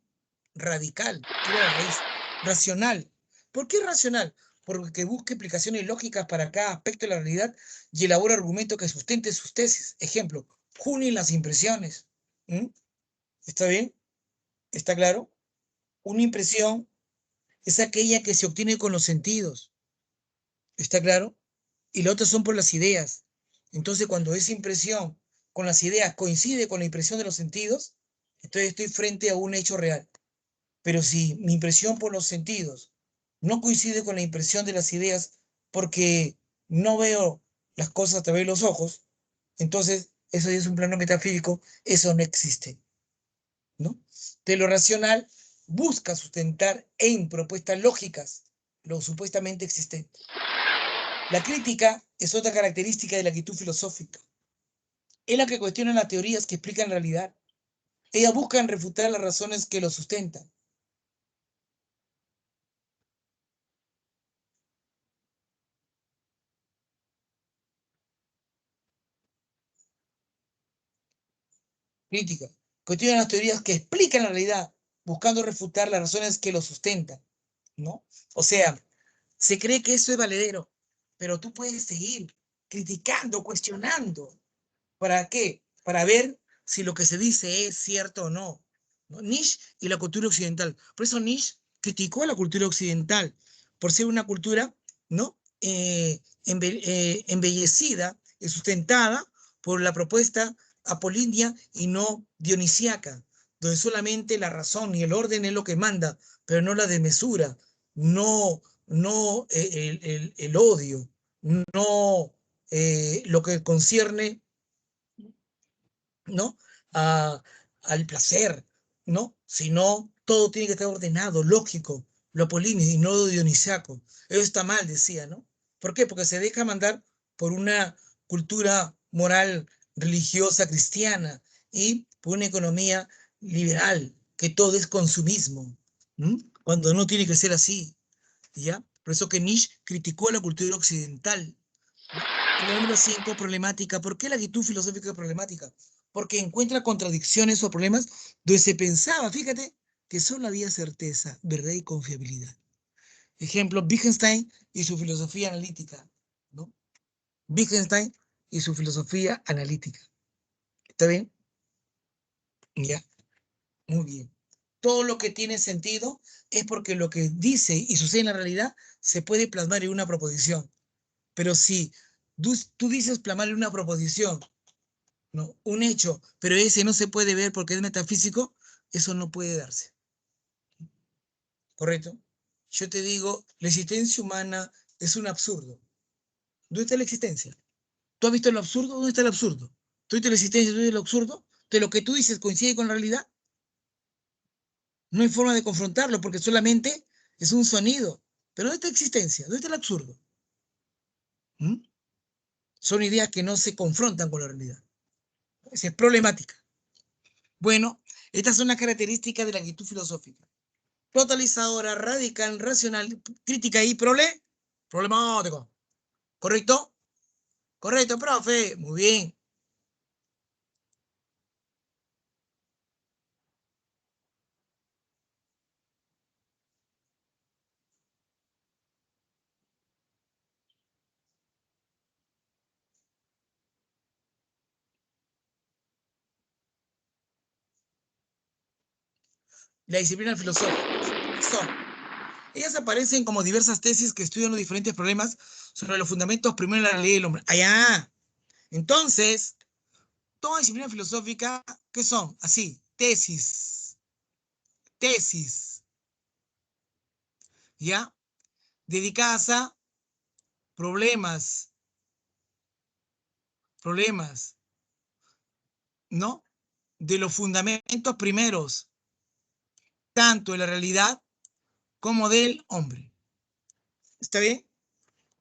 Radical, ir a la raíz. Racional. ¿Por qué racional? Porque busca explicaciones lógicas para cada aspecto de la realidad y elabora argumentos que sustenten sus tesis. Ejemplo, Juni las impresiones. ¿Mm? ¿Está bien? ¿Está claro? Una impresión es aquella que se obtiene con los sentidos. ¿Está claro? Y las otras son por las ideas. Entonces, cuando esa impresión con las ideas coincide con la impresión de los sentidos, entonces estoy frente a un hecho real. Pero si mi impresión por los sentidos no coincide con la impresión de las ideas porque no veo las cosas a través de los ojos, entonces eso ya es un plano metafísico, eso no existe, ¿no? De lo racional busca sustentar en propuestas lógicas lo supuestamente existente. La crítica es otra característica de la actitud filosófica. Es la que cuestiona las teorías que explican la realidad. Ellas buscan refutar las razones que lo sustentan. Crítica. Cuestiona las teorías que explican la realidad. buscando refutar las razones que lo sustentan, ¿no? O sea, se cree que eso es valedero, pero tú puedes seguir criticando, cuestionando. ¿Para qué? Para ver si lo que se dice es cierto o no. ¿No? Nietzsche y la cultura occidental. Por eso Nietzsche criticó a la cultura occidental, por ser una cultura, ¿no? Embellecida y sustentada por la propuesta apolínea y no dionisíaca, donde solamente la razón y el orden es lo que manda, pero no la desmesura, no el odio, no lo que concierne, ¿no? A, al placer, ¿no? Sino todo tiene que estar ordenado, lógico, lo apolíneo y no lo dionisiaco. Eso está mal, decía, ¿no? ¿Por qué? Porque se deja mandar por una cultura moral, religiosa, cristiana y por una economía liberal, que todo es consumismo, ¿m? Cuando no tiene que ser así, ¿ya? Por eso que Nietzsche criticó a la cultura occidental. Y la número 5, problemática. ¿Por qué la actitud filosófica es problemática? Porque encuentra contradicciones o problemas donde se pensaba, fíjate, que solo había certeza, verdad y confiabilidad. Ejemplo, Wittgenstein y su filosofía analítica, ¿no? Wittgenstein y su filosofía analítica. ¿Está bien? Ya, muy bien. Todo lo que tiene sentido es porque lo que dice y sucede en la realidad se puede plasmar en una proposición. Pero si tú dices plasmar en una proposición, ¿no? Un hecho, pero ese no se puede ver porque es metafísico, eso no puede darse. ¿Correcto? Yo te digo, la existencia humana es un absurdo. ¿Dónde está la existencia? ¿Tú has visto lo absurdo? ¿Dónde está el absurdo? ¿Tú has visto la existencia? ¿Dónde está lo absurdo? ¿De lo que tú dices coincide con la realidad? No hay forma de confrontarlo porque solamente es un sonido. Pero ¿dónde está la existencia? ¿Dónde está el absurdo? ¿Mm? Son ideas que no se confrontan con la realidad. Es problemática. Bueno, estas son las características de la actitud filosófica. Totalizadora, radical, racional, crítica y problemático. ¿Correcto? Correcto, profe. Muy bien. La disciplina filosófica. Son. Ellas aparecen como diversas tesis que estudian los diferentes problemas sobre los fundamentos primero de la ley del hombre. Allá. Entonces, toda disciplina filosófica, ¿qué son? Así, tesis. Tesis. ¿Ya? Dedicadas a problemas. Problemas. ¿No? De los fundamentos primeros, tanto de la realidad como del hombre. ¿Está bien?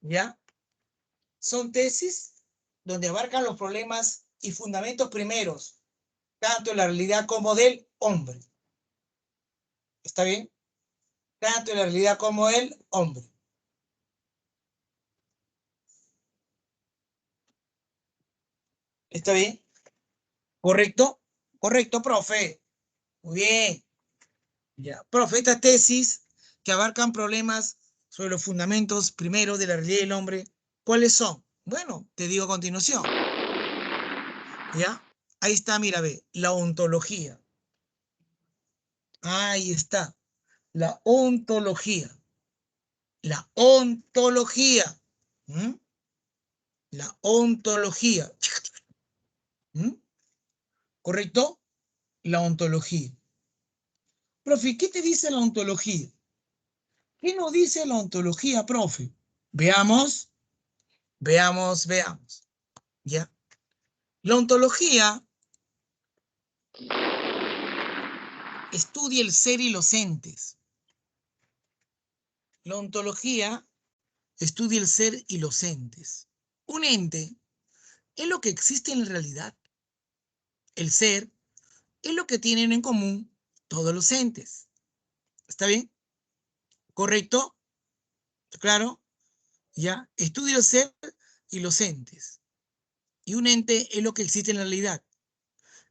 ¿Ya? Son tesis donde abarcan los problemas y fundamentos primeros, tanto de la realidad como del hombre. ¿Está bien? Tanto de la realidad como del hombre. ¿Está bien? ¿Correcto? Correcto, profe. Muy bien. Ya. Profe, estas tesis que abarcan problemas sobre los fundamentos primero de la realidad del hombre, ¿cuáles son? Bueno, te digo a continuación. ¿Ya? Ahí está, mira, ve, la ontología. Ahí está, la ontología. La ontología. ¿Mm? La ontología. ¿Mm? ¿Correcto? La ontología. Profe, ¿qué te dice la ontología? ¿Qué nos dice la ontología, profe? Veamos, veamos. ¿Ya? La ontología estudia el ser y los entes. La ontología estudia el ser y los entes. Un ente es lo que existe en la realidad. El ser es lo que tienen en común todos los entes. ¿Está bien? ¿Correcto? ¿Claro? ¿Ya? Estudia el ser y los entes. Y un ente es lo que existe en la realidad.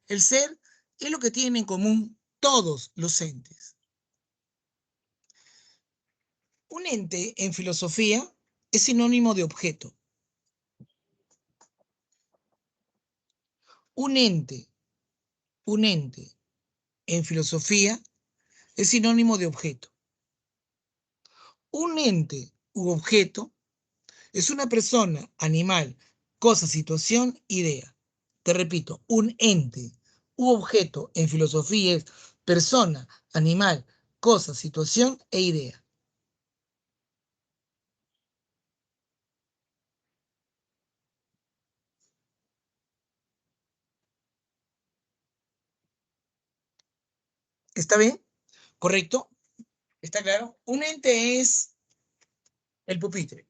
El ser es lo que tienen en común todos los entes. Un ente en filosofía es sinónimo de objeto. Un ente en filosofía es sinónimo de objeto. Un ente u objeto es una persona, animal, cosa, situación, idea. Te repito, un ente u objeto en filosofía es persona, animal, cosa, situación e idea. ¿Está bien? ¿Correcto? ¿Está claro? Un ente es el pupitre.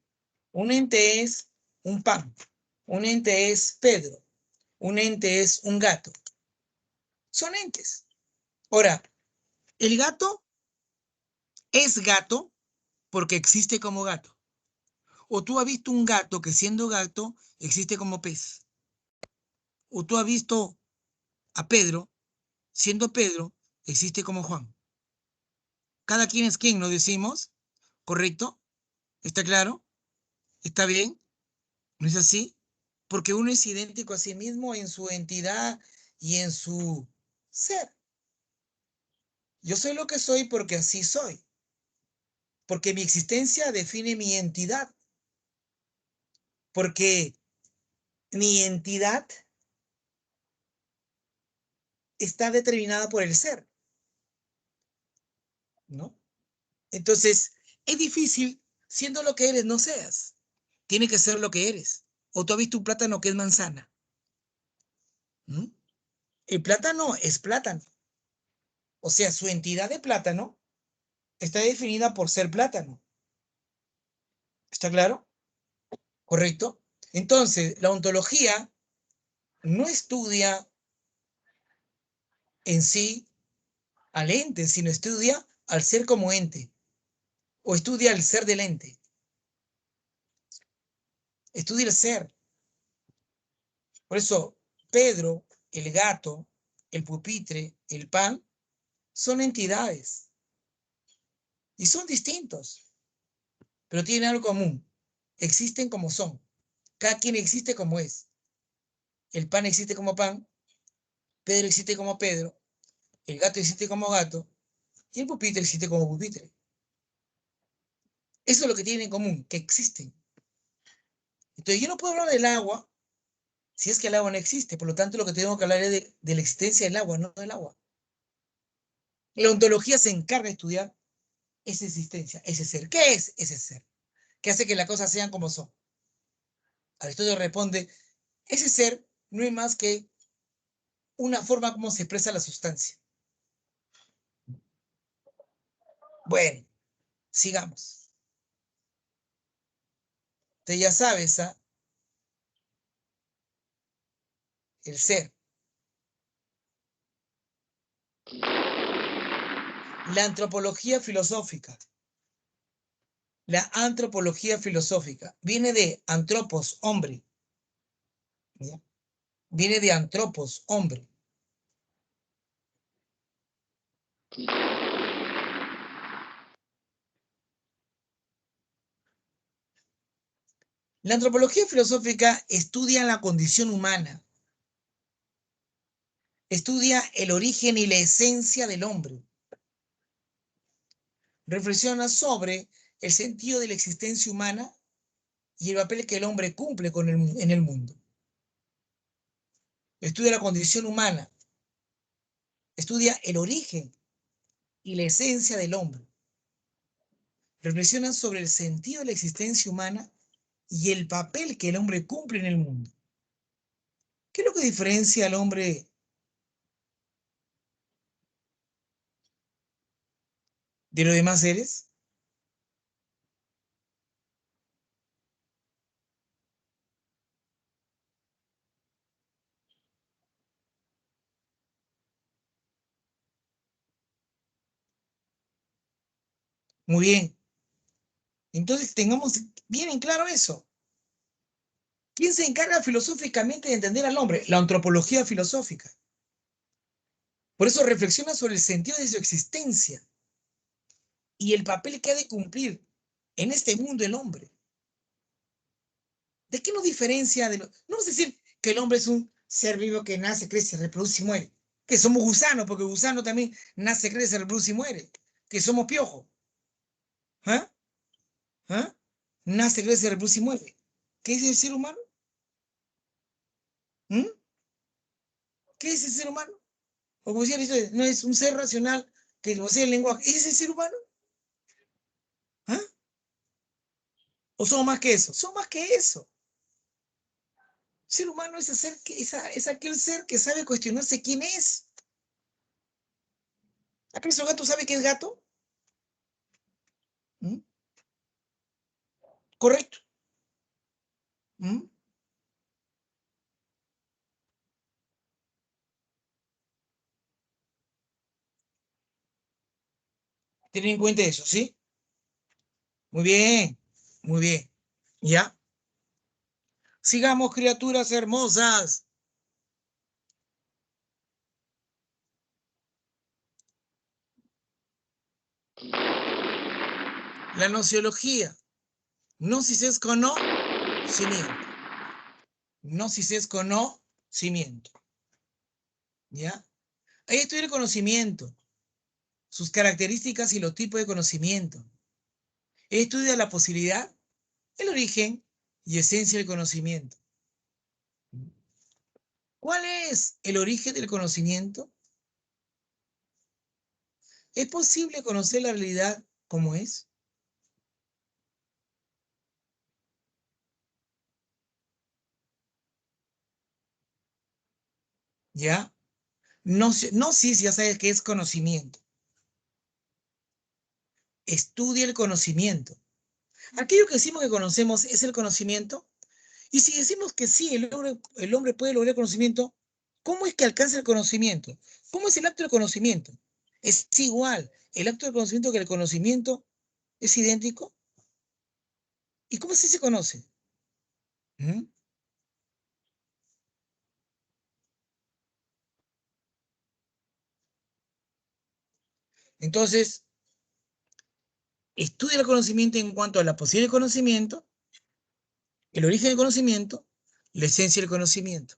Un ente es un pan. Un ente es Pedro. Un ente es un gato. Son entes. Ahora, el gato es gato porque existe como gato. O tú has visto un gato que siendo gato existe como pez. O tú has visto a Pedro, siendo Pedro, existe como Juan. Cada quien es quien, ¿no decimos? ¿Correcto? ¿Está claro? ¿Está bien? ¿No es así? Porque uno es idéntico a sí mismo en su entidad y en su ser. Yo soy lo que soy porque así soy. Porque mi existencia define mi entidad. Porque mi entidad está determinada por el ser, ¿no? Entonces, es difícil, siendo lo que eres, no seas. Tiene que ser lo que eres. O tú has visto un plátano que es manzana. ¿Mm? El plátano es plátano. O sea, su entidad de plátano está definida por ser plátano. ¿Está claro? ¿Correcto? Entonces, la ontología no estudia en sí al ente, sino estudia al ser como ente. O estudia el ser del ente. Estudia el ser. Por eso, Pedro, el gato, el pupitre, el pan, son entidades. Y son distintos, pero tienen algo común. Existen como son. Cada quien existe como es. El pan existe como pan, Pedro existe como Pedro, el gato existe como gato y el pupitre existe como pupitre. Eso es lo que tienen en común, que existen. Entonces yo no puedo hablar del agua si es que el agua no existe. Por lo tanto, lo que tengo que hablar es de la existencia del agua, no del agua. La ontología se encarga de estudiar esa existencia, ese ser. ¿Qué es ese ser? ¿Qué hace que las cosas sean como son? Aristóteles responde, ese ser no es más que una forma como se expresa la sustancia. Bueno, sigamos. Usted ya sabes, ¿ah? El ser. La antropología filosófica. La antropología filosófica viene de antropos, hombre. ¿Ya? Viene de antropos, hombre. La antropología filosófica estudia la condición humana, estudia el origen y la esencia del hombre, reflexiona sobre el sentido de la existencia humana y el papel que el hombre cumple en el mundo. Estudia la condición humana, estudia el origen y la esencia del hombre. Reflexiona sobre el sentido de la existencia humana y el papel que el hombre cumple en el mundo. ¿Qué es lo que diferencia al hombre de los demás seres? Muy bien. Entonces tengamos bien en claro eso. ¿Quién se encarga filosóficamente de entender al hombre? La antropología filosófica. Por eso reflexiona sobre el sentido de su existencia y el papel que ha de cumplir en este mundo el hombre. ¿De qué nos diferencia de lo? No es decir que el hombre es un ser vivo que nace, crece, reproduce y muere. Que somos gusanos, porque el gusano también nace, crece, reproduce y muere. Que somos piojos. ¿Ah? ¿Ah? Nace, crece, reproduce y muere. ¿Qué es el ser humano? ¿Mm? ¿Qué es el ser humano? O como decía, no es un ser racional que posee el lenguaje. ¿Es el ser humano? ¿Ah? ¿O somos más que eso? Somos más que eso. Ser humano es, es aquel ser que sabe cuestionarse quién es. ¿Acaso el gato sabe qué es gato? ¿Mm? ¿Correcto? ¿Mm? Ten en cuenta eso, ¿sí? Muy bien, muy bien. ¿Ya? Sigamos, criaturas hermosas. La nociología. Gnosis es conocimiento. Gnosis es conocimiento. ¿Ya? Ahí estudia el conocimiento, sus características y los tipos de conocimiento. Estudia la posibilidad, el origen y esencia del conocimiento. ¿Cuál es el origen del conocimiento? ¿Es posible conocer la realidad como es? ¿Ya? No, no, sí, ya sabes que es conocimiento. Estudia el conocimiento. Aquello que decimos que conocemos es el conocimiento. Y si decimos que sí, el hombre puede lograr conocimiento, ¿cómo es que alcanza el conocimiento? ¿Cómo es el acto del conocimiento? ¿Es igual el acto del conocimiento que el conocimiento? ¿Es idéntico? ¿Y cómo así se conoce? ¿Mm? Entonces, estudia el conocimiento en cuanto a la posible conocimiento, el origen del conocimiento, la esencia del conocimiento.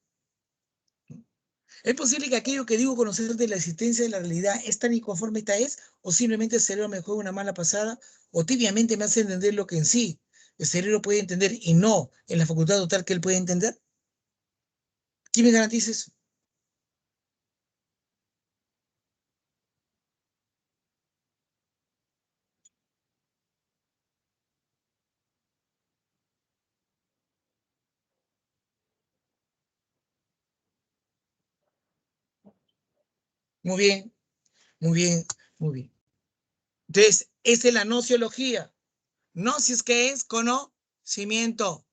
¿Es posible que aquello que digo conocer de la existencia de la realidad es tan inconforme esta es, o simplemente el cerebro me juega una mala pasada, o tibiamente me hace entender lo que en sí el cerebro puede entender y no en la facultad total que él puede entender? ¿Quién me garantiza eso? Muy bien, muy bien, muy bien. Entonces, esa es la nociología. Gnosis, ¿qué es? Conocimiento.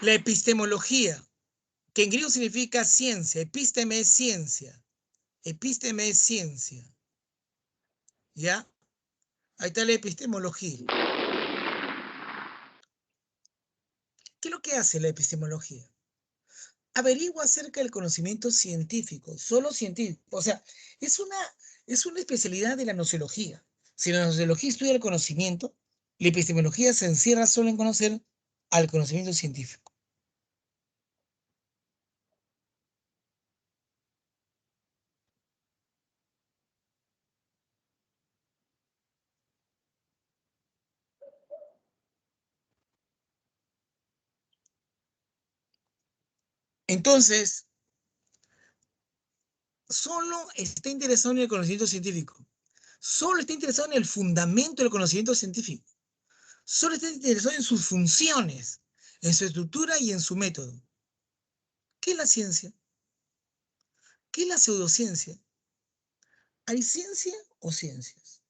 La epistemología, que en griego significa ciencia. Episteme es ciencia. Episteme es ciencia. ¿Ya? Ahí está la epistemología. ¿Qué es lo que hace la epistemología? Averigua acerca del conocimiento científico, solo científico. O sea, es una especialidad de la nociología. Si la nociología estudia el conocimiento, la epistemología se encierra solo en conocer al conocimiento científico. Entonces, solo está interesado en el conocimiento científico. Solo está interesado en el fundamento del conocimiento científico. Solo está interesado en sus funciones, en su estructura y en su método. ¿Qué es la ciencia? ¿Qué es la pseudociencia? ¿Hay ciencia o ciencias?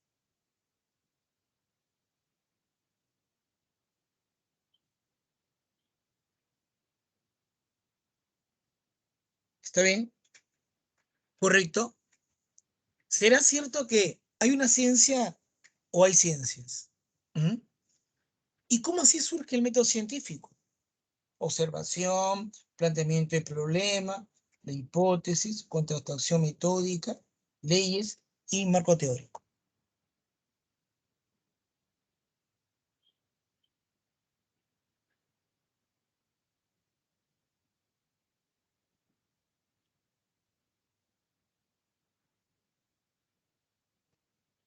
¿Está bien? ¿Correcto? ¿Será cierto que hay una ciencia o hay ciencias? ¿Mm? ¿Y cómo así surge el método científico? observación, planteamiento de problema, la hipótesis, contratación metódica, leyes y marco teórico.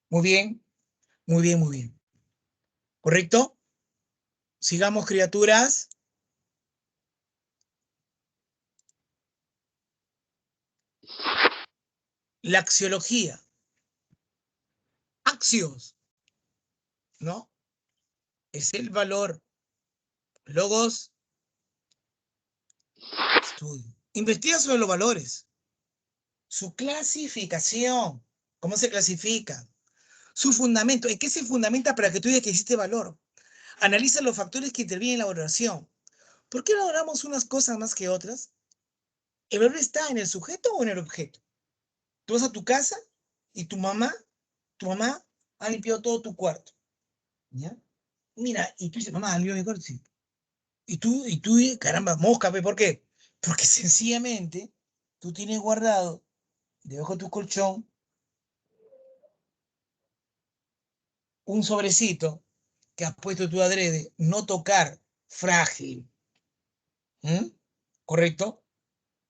Muy bien, muy bien, muy bien. ¿Correcto? Sigamos, criaturas. La axiología. Axios, ¿no? Es el valor. Logos, estudio. Investiga sobre los valores. Su clasificación. ¿Cómo se clasifica? Su fundamento. ¿En qué se fundamenta para que tú digas que existe valor? Analiza los factores que intervienen en la valoración. ¿Por qué valoramos unas cosas más que otras? ¿El valor está en el sujeto o en el objeto? Tú vas a tu casa y tu mamá ha limpiado todo tu cuarto. ¿Ya? Mira, y tú dices, mamá, limpió mi cuarto. Sí. Y tú, caramba, mosca, ¿por qué? Porque sencillamente tú tienes guardado debajo de tu colchón un sobrecito que has puesto tú adrede, no tocar, frágil. ¿Mm? ¿Correcto?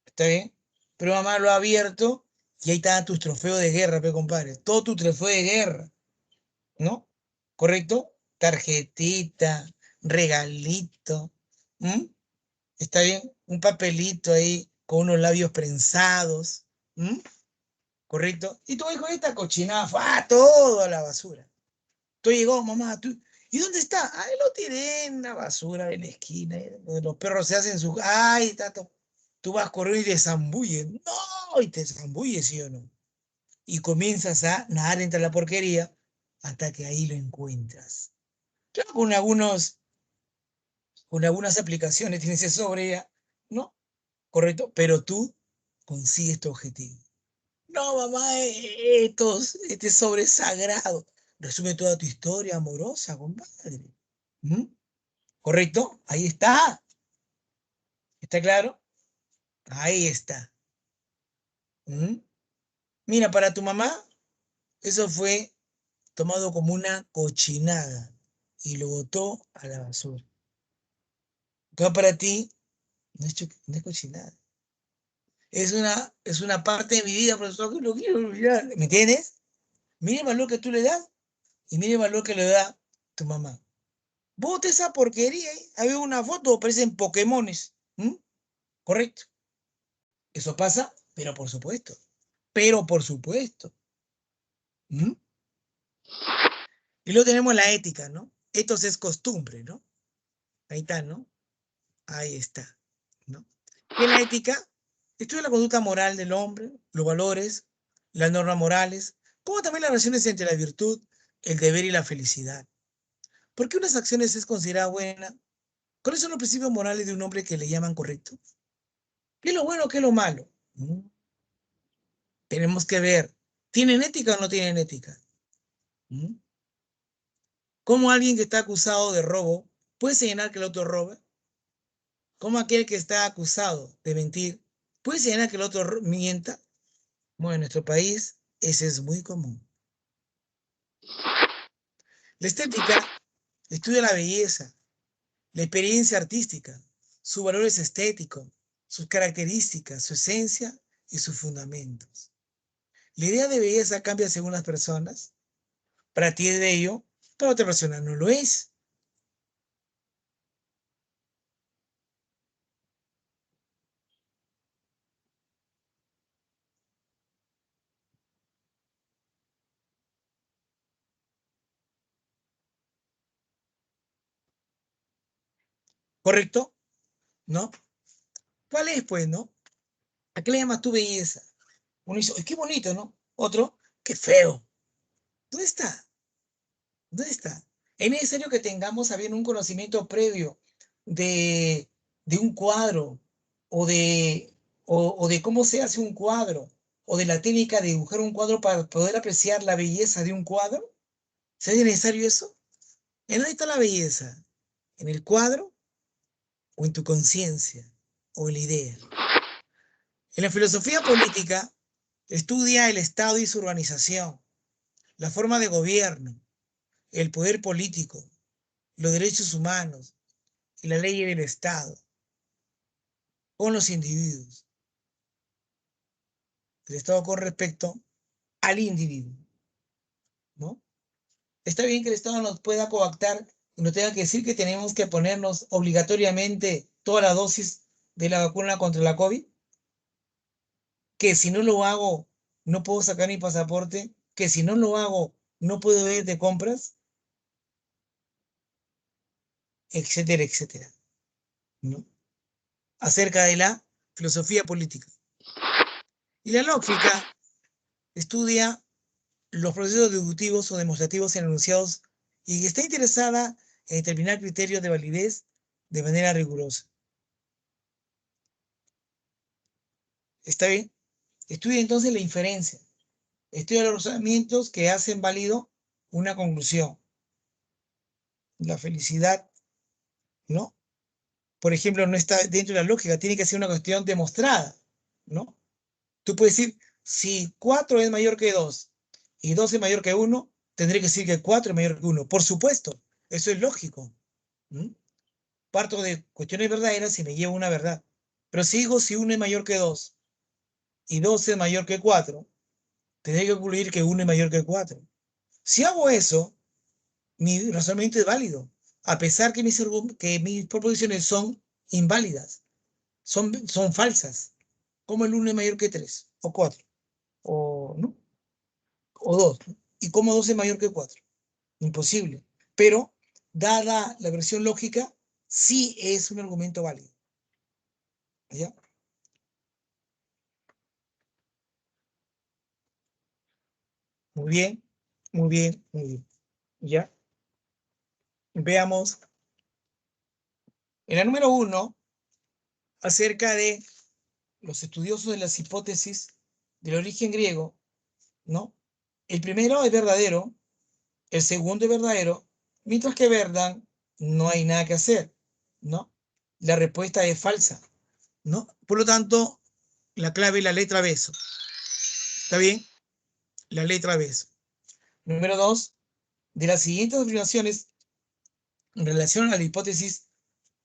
¿Está bien? Pero mamá lo ha abierto y ahí están tus trofeos de guerra, pe compadre. Todo tu trofeo de guerra, ¿no? ¿Correcto? Tarjetita, regalito. ¿Mm? ¿Está bien? Un papelito ahí con unos labios prensados. ¿Mm? ¿Correcto? Y tu hijo esta cochinada, todo a la basura. Tú llegó, mamá, tú, ¿y dónde está? Ahí lo tiré en la basura en la esquina, donde los perros se hacen su. Ay, tato. Tú vas corriendo y te zambulles. No, y te zambulles, ¿sí o no? Y comienzas a nadar entre la porquería hasta que ahí lo encuentras. Claro, con algunas aplicaciones tienes ese sobre ya, ¿no? Correcto, pero tú consigues tu objetivo. No, mamá, este sobre es sagrado. Resume toda tu historia amorosa, compadre. ¿Mm? ¿Correcto? Ahí está. ¿Está claro? Ahí está. ¿Mm? Mira, para tu mamá, eso fue tomado como una cochinada y lo botó a la basura. Entonces, para ti, no es cochinada. Es una parte de mi vida, profesor, que no quiero olvidar. ¿Me entiendes? Mira el valor que tú le das y mira el valor que le da tu mamá. Bota esa porquería ahí. Había una foto, parecen Pokémones. ¿Mm? Correcto. Eso pasa, pero por supuesto. Pero por supuesto. ¿Mm? Y luego tenemos la ética, ¿no? Esto es costumbre, ¿no? Ahí está, ¿no? Ahí está, ¿no? ¿Qué es la ética? Estudia la conducta moral del hombre, los valores, las normas morales, como también las relaciones entre la virtud, el deber y la felicidad. ¿Por qué unas acciones es considerada buena? ¿Cuáles son los principios morales de un hombre que le llaman correcto? ¿Qué es lo bueno, qué es lo malo? ¿Mm? Tenemos que ver, ¿tienen ética o no tienen ética? ¿Mm? ¿Cómo alguien que está acusado de robo puede señalar que el otro roba? ¿Cómo aquel que está acusado de mentir puede señalar que el otro mienta? Bueno, en nuestro país ese es muy común. La estética estudia la belleza, la experiencia artística, sus valores estéticos, sus características, su esencia y sus fundamentos. La idea de belleza cambia según las personas. Para ti es bello, para otra persona no lo es. ¿Correcto? ¿No? ¿Cuál es, pues, no? ¿A qué le llamas tu belleza? Uno dice, ¡ay, qué bonito!, ¿no? Otro, ¡qué feo! ¿Dónde está? ¿Dónde está? Es necesario que tengamos también un conocimiento previo de, de un cuadro o de cómo se hace un cuadro o de la técnica de dibujar un cuadro para poder apreciar la belleza de un cuadro. ¿Sería necesario eso? ¿En dónde está la belleza? ¿En el cuadro? o en tu conciencia, o en la idea. En la filosofía política, estudia el Estado y su organización, la forma de gobierno, el poder político, los derechos humanos y la ley del Estado, con los individuos. El Estado con respecto al individuo, ¿no? Está bien que el Estado nos pueda coactar y nos tenga que decir que tenemos que ponernos obligatoriamente toda la dosis de la vacuna contra la COVID, que si no lo hago no puedo sacar mi pasaporte, que si no lo hago no puedo ir de compras, etcétera, etcétera, ¿no? Acerca de la filosofía política. Y la lógica estudia los procesos deductivos o demostrativos en enunciados y está interesada en determinar criterios de validez de manera rigurosa. ¿Está bien? Estudia entonces la inferencia. Estudia los razonamientos que hacen válido una conclusión. La felicidad, ¿no? Por ejemplo, no está dentro de la lógica, tiene que ser una cuestión demostrada, ¿no? Tú puedes decir, si 4 es mayor que 2 y 2 es mayor que 1, tendré que decir que 4 es mayor que 1. Por supuesto, eso es lógico. ¿Mm? Parto de cuestiones verdaderas y me llevo una verdad. Pero si digo si 1 es mayor que 2 y 2 es mayor que 4, tendré que concluir que 1 es mayor que 4. Si hago eso, mi razonamiento es válido, a pesar que mis proposiciones son inválidas, son falsas, como el 1 es mayor que 3 o 4, o, ¿no? O 2, ¿no? Y como 2 es mayor que 4. Imposible. Pero, dada la versión lógica, sí es un argumento válido. ¿Ya? Muy bien, muy bien, muy bien. ¿Ya? Veamos. En la número 1, acerca de los estudiosos de las hipótesis del origen griego, ¿no? El primero es verdadero, el segundo es verdadero, mientras que verdad no hay nada que hacer, ¿no? La respuesta es falsa, ¿no? Por lo tanto, la clave es la letra beso. ¿Está bien? La letra beso. Número 2, de las siguientes afirmaciones en relación a la hipótesis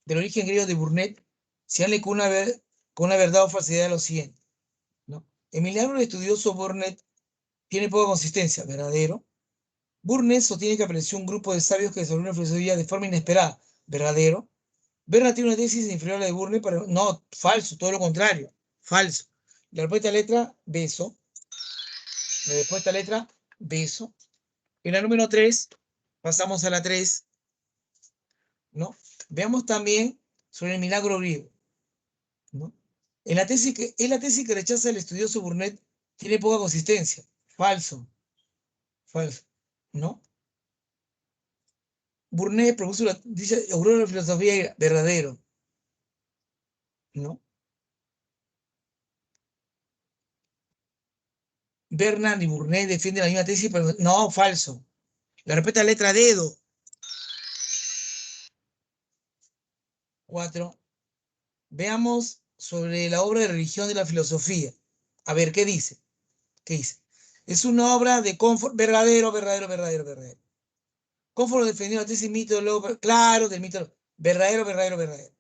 del origen griego de Burnet, se hable con una verdad o falsedad de lo siguiente, ¿no? El milagro del estudioso Burnet tiene poca consistencia, verdadero. Burnet sostiene que apareció un grupo de sabios que desarrolló una filosofía de forma inesperada, verdadero. Bernard tiene una tesis inferior a la de Burnet, pero no, falso, todo lo contrario, falso. La respuesta letra, beso. La respuesta letra, beso. En la número 3, pasamos a la 3, ¿no? Veamos también sobre el milagro griego, ¿no? En la tesis que rechaza el estudioso Burnet tiene poca consistencia, falso, falso, ¿no? Burnet propuso dice, aurora la filosofía verdadero, ¿no? Bernard y Burnet defienden la misma tesis, pero no, falso. La respuesta es letra dedo. 4. Veamos sobre la obra de religión de la filosofía. A ver, ¿qué dice? ¿Qué dice? Es una obra de Confort, verdadero, verdadero, verdadero, verdadero. Confort defendió la tesis mito, luego, claro, del mito, verdadero, verdadero, verdadero.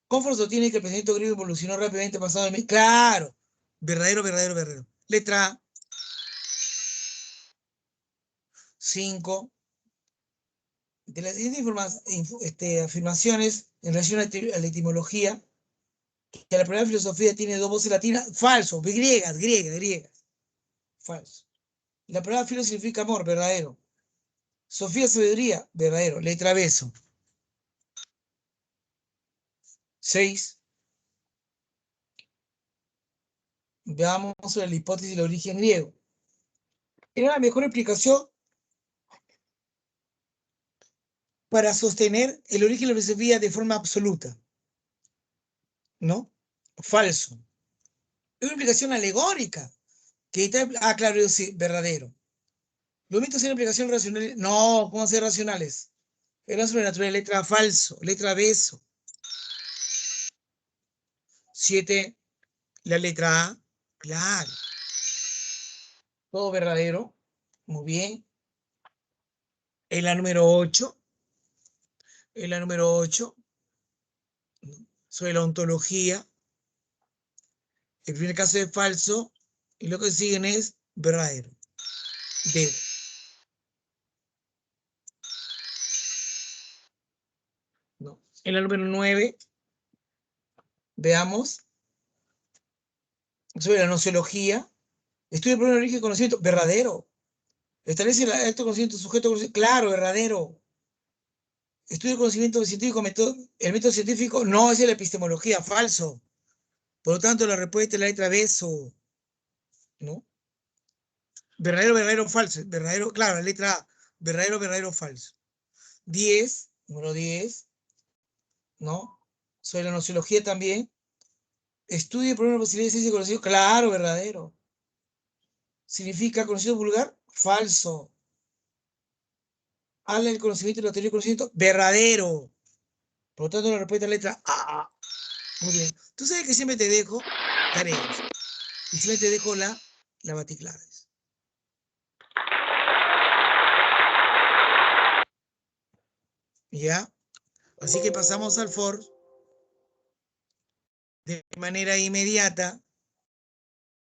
Confort sostiene que el pensamiento griego evolucionó rápidamente pasado de mito, claro, verdadero, verdadero, verdadero. Letra A. 5. De las siguientes afirmaciones en relación a la etimología, que la primera filosofía tiene dos voces latinas, falso, griegas, griegas, griegas, falso. La palabra filo significa amor, verdadero. Sofía, sabiduría, verdadero. Letra beso. 6. Veamos sobre la hipótesis del origen griego. Era la mejor explicación para sostener el origen de la filosofía de forma absoluta, ¿no? Falso. Es una explicación alegórica. Claro, sí, verdadero. Los mitos eran explicaciones racionales. No, ¿cómo ser racionales? Eran sobrenaturales. Letra falso. Letra beso. 7, la letra A. Claro. Todo verdadero. Muy bien. En la número 8. En la número 8. Sobre la ontología. El primer caso es falso. Y lo que siguen es verdadero. D. No. En la número 9. Veamos. Sobre la nociología. Estudia el problema de origen y conocimiento. Verdadero. Establece el alto conocimiento sujeto. Claro, verdadero. Estudia el conocimiento científico, el método científico. No, es la epistemología. Falso. Por lo tanto, la respuesta es la letra B, ¿no? Verdadero, verdadero, falso. Verdadero, claro, la letra A. Verdadero, verdadero, falso. 10, número 10, ¿no? Sobre la nociología también. Estudia el problema de posibilidad de ciencia y conocido. Claro, verdadero. ¿Significa conocido vulgar? Falso. Habla del conocimiento y la teoría del conocimiento. Verdadero. Por lo tanto, la respuesta es la letra A. Muy bien. Tú sabes que siempre te dejo tareas. Y siempre te dejo la baticlaves. ¿Ya? Así que pasamos al for de manera inmediata.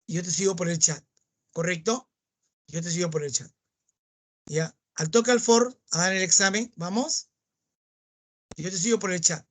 Y yo te sigo por el chat. ¿Correcto? Yo te sigo por el chat. ¿Ya? Al toque al for, a dar el examen. ¿Vamos? Y yo te sigo por el chat.